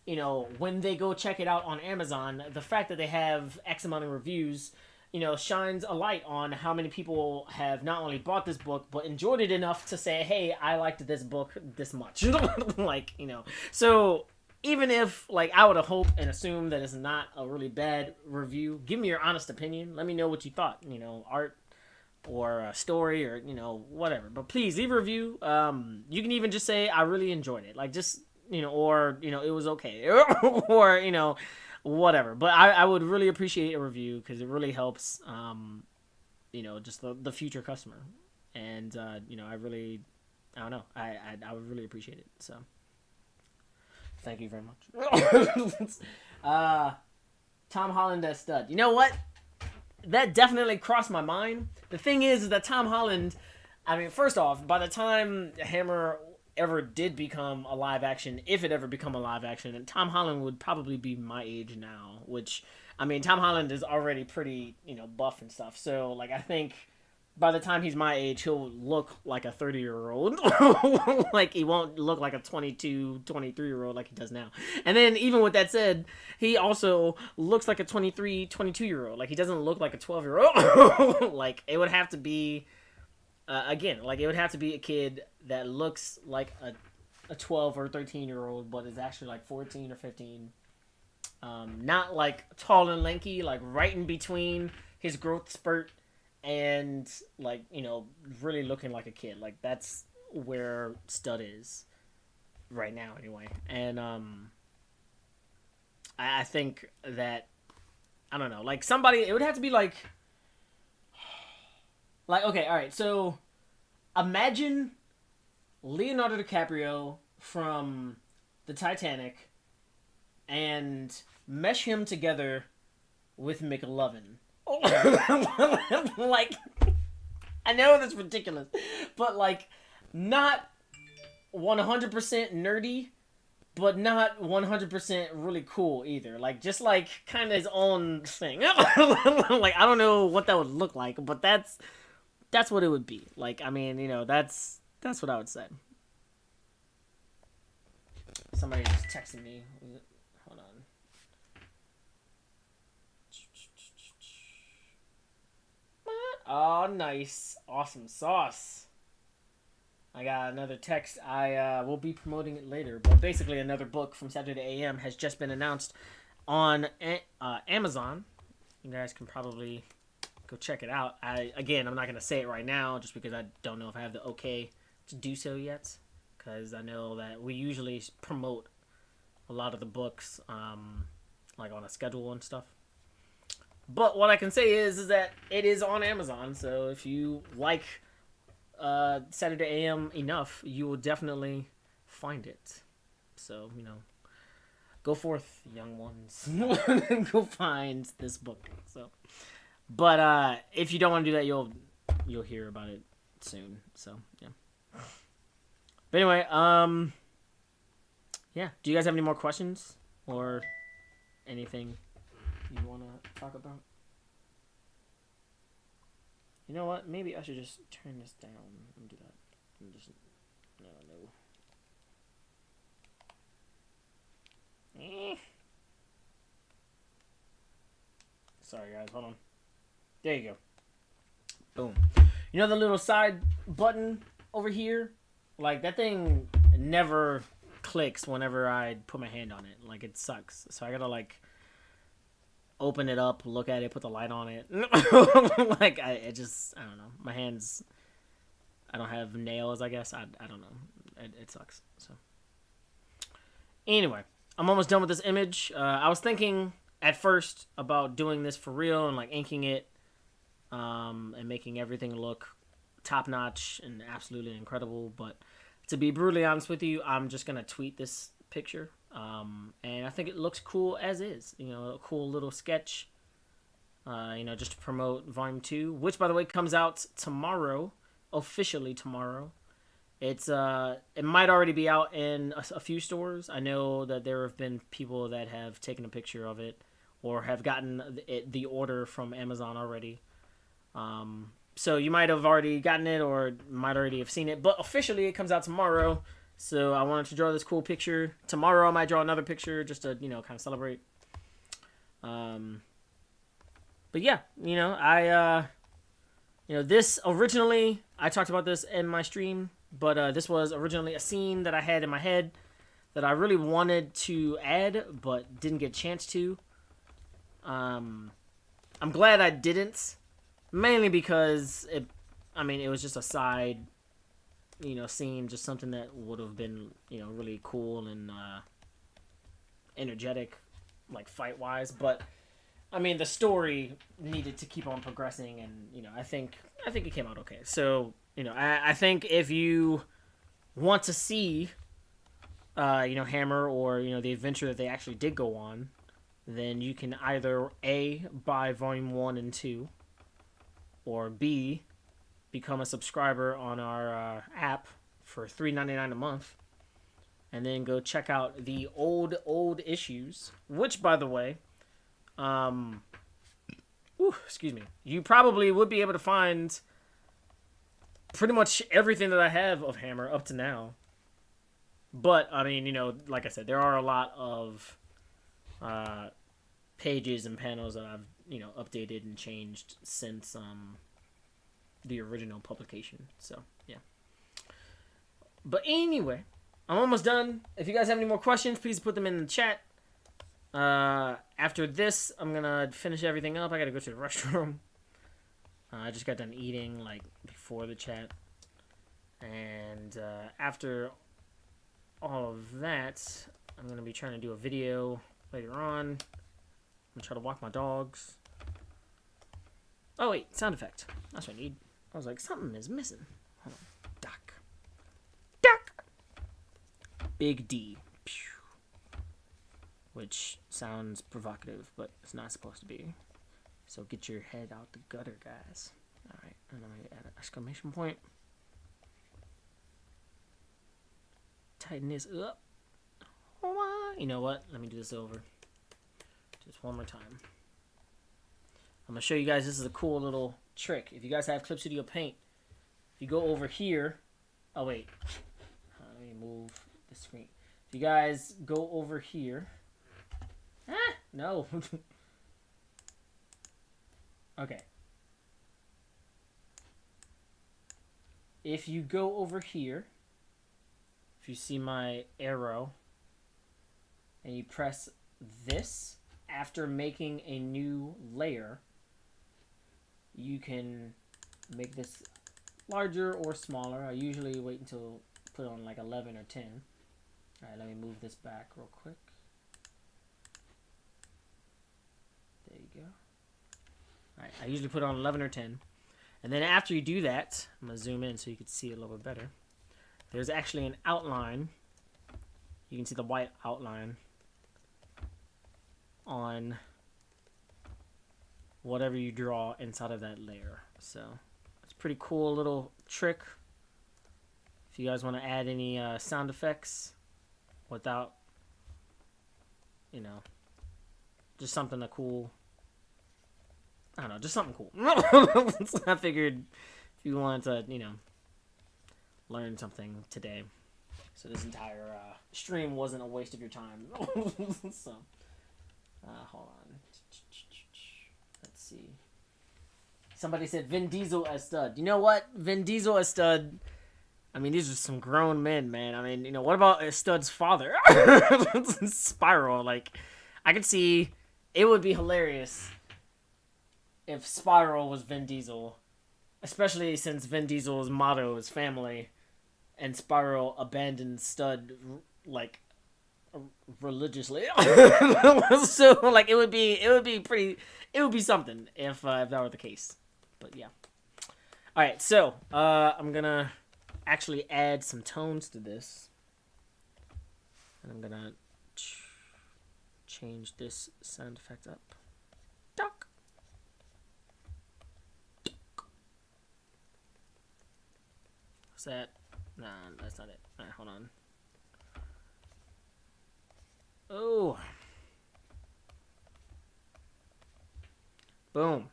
you know, when they go check it out on Amazon, the fact that they have X amount of reviews, you know, shines a light on how many people have not only bought this book, but enjoyed it enough to say, hey, I liked this book this much. Like, you know, so even if, like, I would have hoped and assumed that it's not a really bad review, give me your honest opinion. Let me know what you thought, you know, art or a story or, you know, whatever. But please leave a review. You can even just say, I really enjoyed it. Like, just, you know, or, you know, it was okay. Or, you know, whatever. But I would really appreciate a review because it really helps, you know, just the future customer. And, you know, I don't know. I would really appreciate it. So, thank you very much. Tom Holland as Stud. You know what? That definitely crossed my mind. The thing is that Tom Holland, I mean, first off, by the time Hammer ever did become a live action, if it ever become a live action, and Tom Holland would probably be my age now, which, I mean, Tom Holland is already pretty, you know, buff and stuff. So, like, I think by the time he's my age, he'll look like a 30-year-old. Like, he won't look like a 22, 23-year-old like he does now. And then, even with that said, he also looks like a 23, 22-year-old. Like, he doesn't look like a 12-year-old. Like, it would have to be, again, like, it would have to be a kid that looks like a 12 or 13-year-old, but is actually, like, 14 or 15. Not, like, tall and lanky, like, right in between his growth spurt and, like, you know, really looking like a kid. Like, that's where Stud is right now, anyway. And I think that, I don't know, like, somebody, it would have to be like, okay, all right, so imagine Leonardo DiCaprio from the Titanic and mesh him together with McLovin. Like, I know that's ridiculous, but, like, not 100% nerdy, but not 100% really cool either. Like, just, like, kind of his own thing. Like, I don't know what that would look like, but that's what it would be. Like, I mean, you know, that's what I would say. Somebody just texted me. Hold on. Oh, nice. Awesome sauce. I got another text. I will be promoting it later. But basically, another book from Saturday AM has just been announced on Amazon. You guys can probably go check it out. I'm not going to say it right now just because I don't know if I have the okay to do so yet. Because I know that we usually promote a lot of the books like on a schedule and stuff. But what I can say is that it is on Amazon, so if you like Saturday AM enough, you will definitely find it. So, you know, go forth, young ones. Go find this book. So, but if you don't want to do that, you'll hear about it soon. So, yeah. But anyway, yeah. Do you guys have any more questions or anything you want to talk about? You know what? Maybe I should just turn this down and do that. And just, no. Sorry, guys. Hold on. There you go. Boom. You know the little side button over here? Like, that thing never clicks whenever I put my hand on it. Like, it sucks. So I gotta, like, open it up, look at it, put the light on it. Like, I don't know. My hands, I don't have nails, I guess. I don't know. It sucks. So, anyway, I'm almost done with this image. I was thinking at first about doing this for real and, like, inking it and making everything look top-notch and absolutely incredible. But to be brutally honest with you, I'm just going to tweet this picture. And I think it looks cool as is. You know, a cool little sketch, you know, just to promote Volume 2, which, by the way, comes out tomorrow, officially tomorrow. It might already be out in a few stores. I know that there have been people that have taken a picture of it or have gotten the order from Amazon already. So you might have already gotten it or might already have seen it, but officially it comes out tomorrow. So I wanted to draw this cool picture. Tomorrow I might draw another picture just to, you know, kind of celebrate. But yeah, you know, you know, this originally, I talked about this in my stream, but this was originally a scene that I had in my head that I really wanted to add, but didn't get a chance to. I'm glad I didn't, mainly because it was just a side, you know, scene, just something that would have been, you know, really cool and energetic, like fight-wise. But I mean, the story needed to keep on progressing, and you know, I think it came out okay. So you know, I think if you want to see, you know, Hammer or you know the adventure that they actually did go on, then you can either A, buy Volume 1 and 2, or B, become a subscriber on our app for $3.99 a month, and then go check out the old issues, which, by the way, excuse me, you probably would be able to find pretty much everything that I have of Hammer up to now. But I mean, you know, like I said, there are a lot of pages and panels that I've, you know, updated and changed since the original publication. So yeah. But anyway, I'm almost done. If you guys have any more questions, please put them in the chat. After this, I'm gonna finish everything up. I gotta go to the restroom. I just got done eating like before the chat, and after all of that, I'm gonna be trying to do a video later on. I'm gonna try to walk my dogs. Oh wait, sound effect. That's what I need. I was like, something is missing. Hold on. Duck. Big D. Which sounds provocative, but it's not supposed to be. So get your head out the gutter, guys. Alright, and I'm going to add an exclamation point. Tighten this up. You know what? Let me do this over. Just one more time. I'm going to show you guys, this is a cool little trick. If you guys have Clip Studio Paint, if you go over here. Oh, wait. Let me move the screen. If you guys go over here. No. Okay. If you go over here, if you see my arrow, and you press this after making a new layer, you can make this larger or smaller. I usually wait until put on like 11 or 10. All right, let me move this back real quick. There you go. Alright, I usually put on 11 or 10. And then after you do that, I'm going to zoom in so you can see it a little bit better. There's actually an outline. You can see the white outline on whatever you draw inside of that layer. So, it's a pretty cool little trick. If you guys want to add any sound effects without, you know, just something cool. I don't know, just something cool. So I figured if you wanted to, you know, learn something today, so this entire stream wasn't a waste of your time. So, hold on. see. Somebody said Vin Diesel as Stud. You know what? Vin Diesel as Stud. I mean, these are some grown men, man. I mean, what about Stud's father? Spiral. Like, I could see it would be hilarious if Spiral was Vin Diesel. Especially since Vin Diesel's motto is family. And Spiral abandoned Stud, like, religiously. So, like, it would be something if that were the case. But yeah. All right, so I'm gonna actually add some tones to this, and I'm gonna change this sound effect up. Duck. What's that? Nah, that's not it. All right, hold on. Oh. Boom.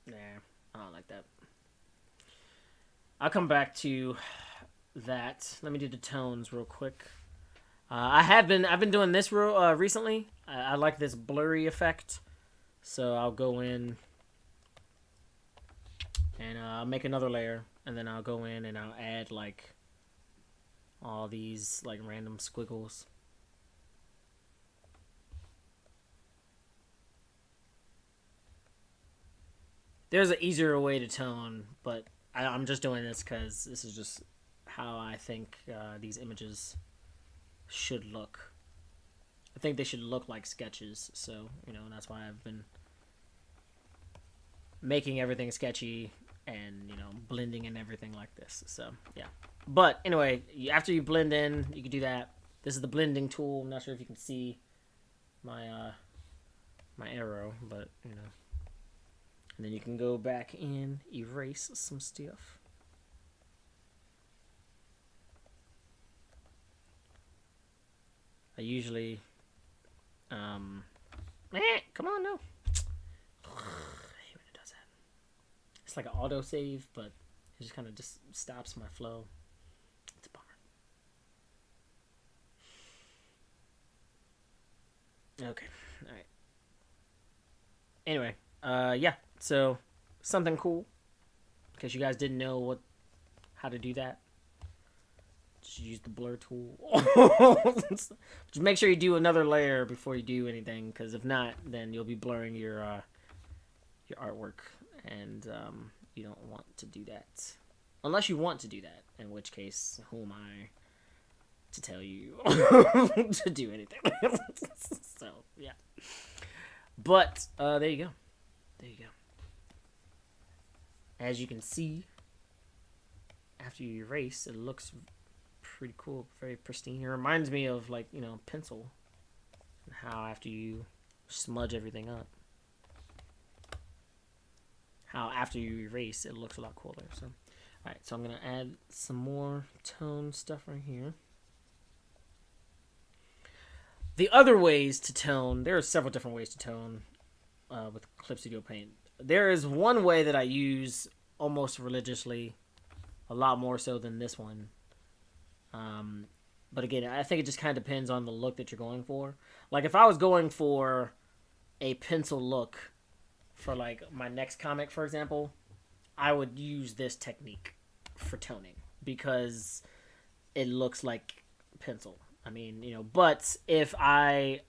Nah, I don't like that. I'll come back to that. Let me do the tones real quick. I've been doing this recently. I like this blurry effect, so I'll go in and I'll make another layer, and then I'll go in and I'll add like all these like random squiggles. There's an easier way to tone, but I'm just doing this because this is just how I think these images should look. I think they should look like sketches, so, that's why I've been making everything sketchy and, blending and everything like this, so, yeah. But, anyway, after you blend in, you can do that. This is the blending tool. I'm not sure if you can see my, my arrow, but, And then you can go back and erase some stuff. I usually, come on, no. I hate when it does that. It's like an autosave, but it just kind of just stops my flow. It's a bummer. Okay, all right. Anyway, yeah. So, something cool, because you guys didn't know how to do that. Just use the blur tool. Just make sure you do another layer before you do anything, because if not, then you'll be blurring your artwork, and you don't want to do that. Unless you want to do that, in which case, who am I to tell you to do anything? So, yeah. But, there you go. There you go. As you can see, after you erase, it looks pretty cool, very pristine. It reminds me of, like, pencil. And how after you smudge everything up, how after you erase, it looks a lot cooler. So, alright, so I'm going to add some more tone stuff right here. The other ways to tone, there are several different ways to tone with Clip Studio Paint. There is one way that I use almost religiously, a lot more so than this one. But again, I think it just kind of depends on the look that you're going for. Like, if I was going for a pencil look for, like, my next comic, for example, I would use this technique for toning because it looks like pencil. I mean, but if I...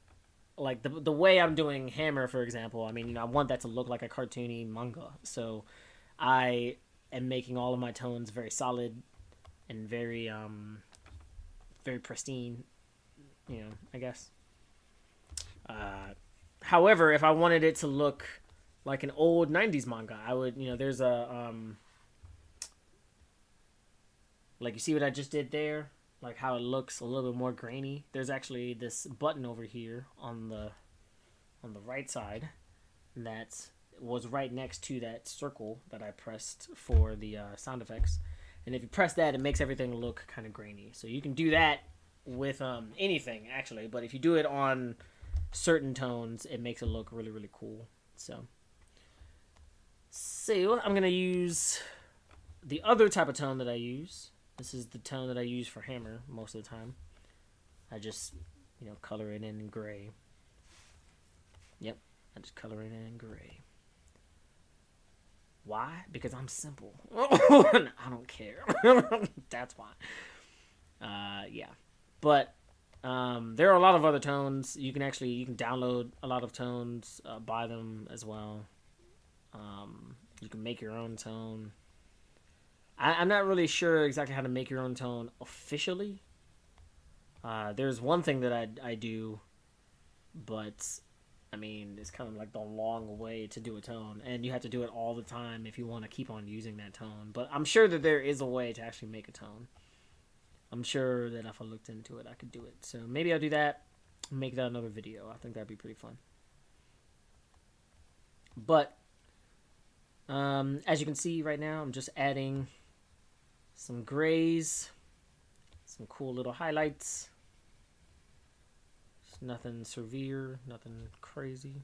Like, the way I'm doing Hammer, for example, I mean, I want that to look like a cartoony manga. So I am making all of my tones very solid and very, very pristine, I guess. However, if I wanted it to look like an old 90s manga, I would, there's a, like, you see what I just did there? Like how it looks a little bit more grainy. There's actually this button over here on the right side that was right next to that circle that I pressed for the sound effects. And if you press that, it makes everything look kind of grainy. So you can do that with anything, actually. But if you do it on certain tones, it makes it look really, really cool. So I'm going to use the other type of tone that I use. This is the tone that I use for Hammer most of the time. I just, color it in gray. Yep. I just color it in gray. Why? Because I'm simple. I don't care. That's why. Yeah. But there are a lot of other tones. You can download a lot of tones, buy them as well. You can make your own tone. I'm not really sure exactly how to make your own tone officially. There's one thing that I do, but I mean, it's kind of like the long way to do a tone, and you have to do it all the time if you want to keep on using that tone. But I'm sure that there is a way to actually make a tone. I'm sure that if I looked into it, I could do it. So maybe I'll do that, make that another video. I think that'd be pretty fun. But as you can see right now, I'm just adding some grays, some cool little highlights. Nothing severe, nothing crazy.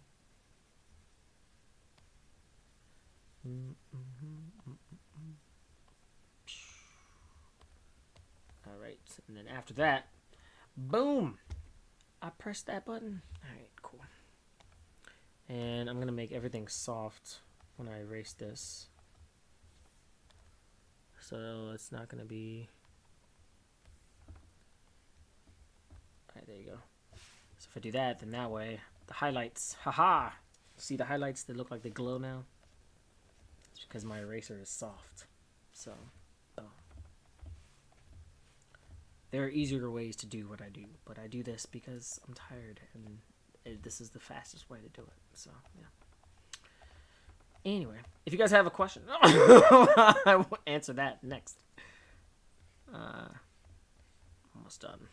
Alright, and then after that, boom! I pressed that button. Alright, cool. And I'm going to make everything soft when I erase this. So it's not going to be... Alright, there you go. So if I do that, then that way, the highlights, haha! See the highlights that look like they glow now? It's because my eraser is soft. So, there are easier ways to do what I do, but I do this because I'm tired, and this is the fastest way to do it. So, yeah. Anyway, if you guys have a question, I will answer that next. Almost done.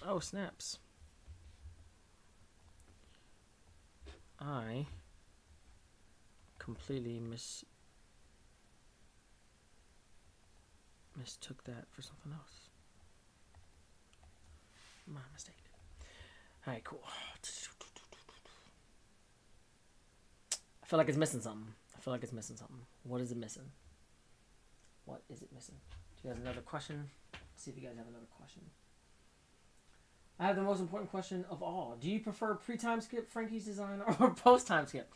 Oh, snaps. I completely mistook that for something else. My mistake. Alright, cool. I feel like it's missing something. What is it missing? What is it missing? Do you guys have another question? Let's see if you guys have another question. I have the most important question of all. Do you prefer pre-time skip Frankie's design or post-time skip?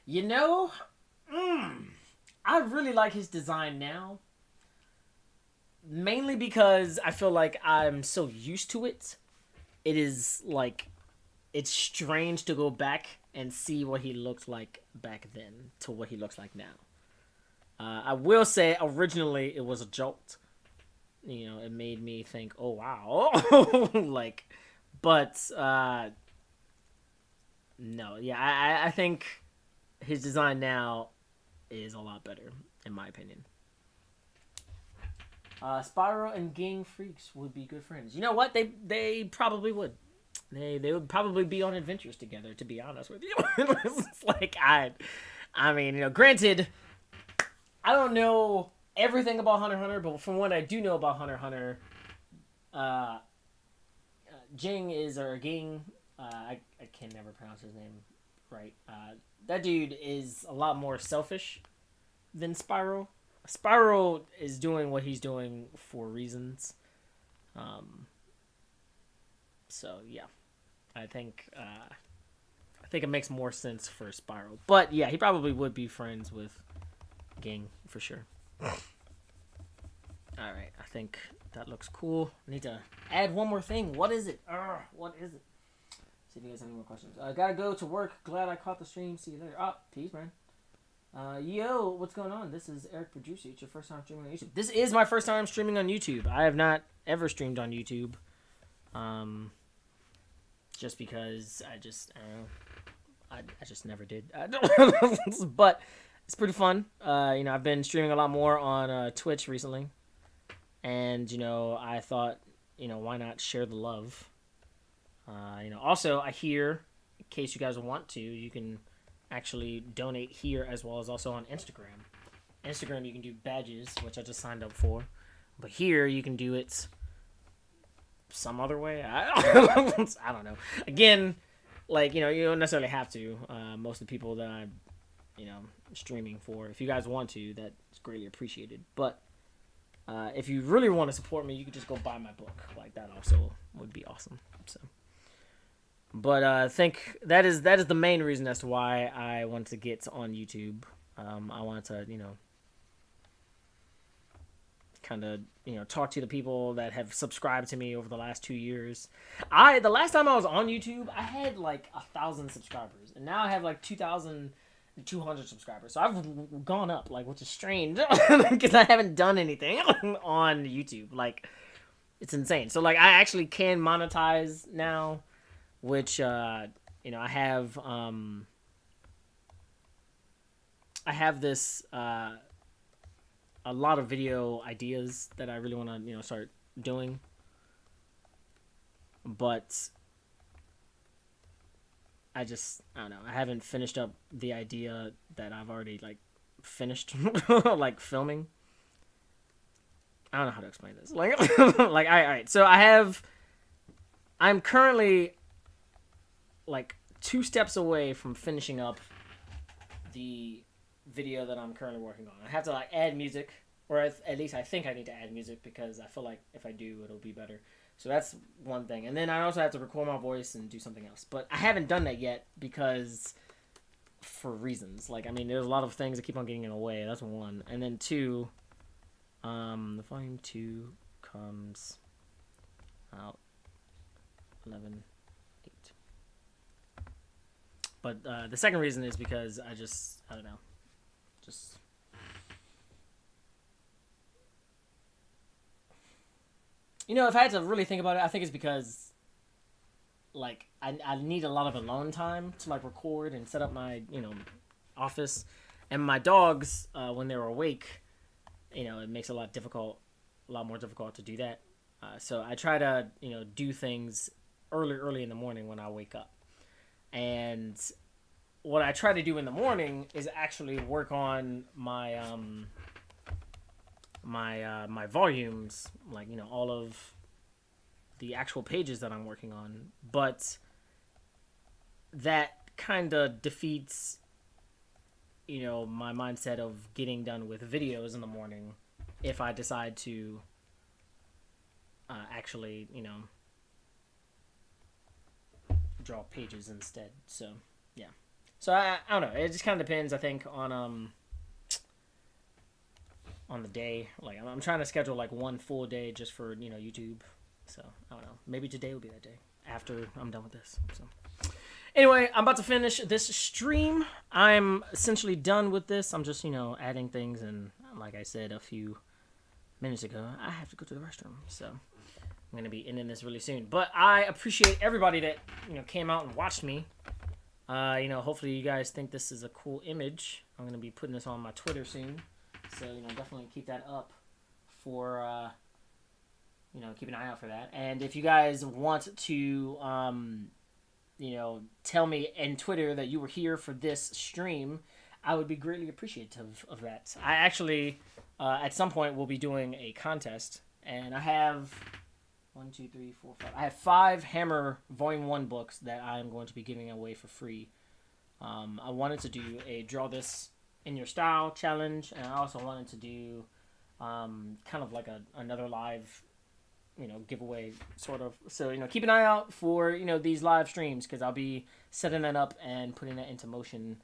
You know, I really like his design now. Mainly because I feel like I'm so used to it. It is like, it's strange to go back and see what he looked like back then to what he looks like now. I will say, originally, it was a jolt. You know, it made me think, oh, wow. Like... But, no. Yeah, I think his design now is a lot better, in my opinion. Spyro and Gang Freaks would be good friends. You know what? They probably would. They would probably be on adventures together, to be honest with you. It's like, I mean, you know, granted, I don't know everything about Hunter x Hunter, but from what I do know about Hunter x Hunter, Ging, I can never pronounce his name right. That dude is a lot more selfish than Spyro. Spyro is doing what he's doing for reasons. So yeah, I think it makes more sense for Spyro. But yeah, he probably would be friends with Ging for sure. All right, I think that looks cool. I need to add one more thing. What is it? What is it? See if you guys have any more questions. Gotta go to work. Glad I caught the stream. See you later. Peace, man. Yo, what's going on? This is Eric Producer. It's your first time streaming on YouTube. This is my first time streaming on YouTube. I have not ever streamed on YouTube. Just because I don't know. I just never did. But it's pretty fun. You know, I've been streaming a lot more on Twitch recently. And, you know, I thought, you know, why not share the love? You know, also, I hear, in case you guys want to, you can actually donate here as well as also on Instagram. Instagram, you can do badges, which I just signed up for. But here, you can do it some other way. I don't know. Again, like, you don't necessarily have to. Most of the people that I'm, streaming for, if you guys want to, that's greatly appreciated. But if you really want to support me, you could just go buy my book. Like, that also would be awesome. So, but I think that is the main reason as to why I want to get on YouTube. I wanted to, kind of, talk to the people that have subscribed to me over the last 2 years. The last time I was on YouTube, I had like 1,000 subscribers, and now I have like 2,200 subscribers. So I've gone up, like, which is strange because I haven't done anything on YouTube. Like, it's insane. So, like, I actually can monetize now, which I have this a lot of video ideas that I really want to start doing, but I don't know. I haven't finished up the idea that I've already like finished like filming. I don't know how to explain this. Like like all right. So I'm currently like 2 steps away from finishing up the video that I'm currently working on. I have to like add music, or at least I think I need to add music because I feel like if I do, it'll be better. So that's one thing. And then I also have to record my voice and do something else. But I haven't done that yet because for reasons. Like, I mean, there's a lot of things that keep on getting in the way. That's one. And then 2, the volume 2 comes out 11/8. But the second reason is because I don't know. Just if I had to really think about it, I think it's because like I need a lot of alone time to like record and set up my office, and my dogs when they're awake, it makes it a lot more difficult to do that. So I try to do things early in the morning when I wake up, and what I try to do in the morning is actually work on my my volumes, like all of the actual pages that I'm working on. But that kind of defeats my mindset of getting done with videos in the morning if I decide to actually draw pages instead. So yeah. So I don't know. It just kind of depends, I think, on the day. Like, I'm trying to schedule like one full day just for YouTube. So I don't know. Maybe today will be that day after I'm done with this. So anyway, I'm about to finish this stream. I'm essentially done with this. I'm just adding things, and like I said a few minutes ago, I have to go to the restroom. So I'm gonna be ending this really soon. But I appreciate everybody that came out and watched me. Hopefully you guys think this is a cool image. I'm going to be putting this on my Twitter soon. So, definitely keep that up for, keep an eye out for that. And if you guys want to, tell me in Twitter that you were here for this stream, I would be greatly appreciative of that. I actually, at some point, will be doing a contest. And I have 1, 2, 3, 4, 5. I have 5 Hammer Volume 1 books that I'm going to be giving away for free. I wanted to do a Draw This in Your Style challenge, and I also wanted to do kind of like another live, giveaway, sort of. So, keep an eye out for, these live streams, because I'll be setting that up and putting that into motion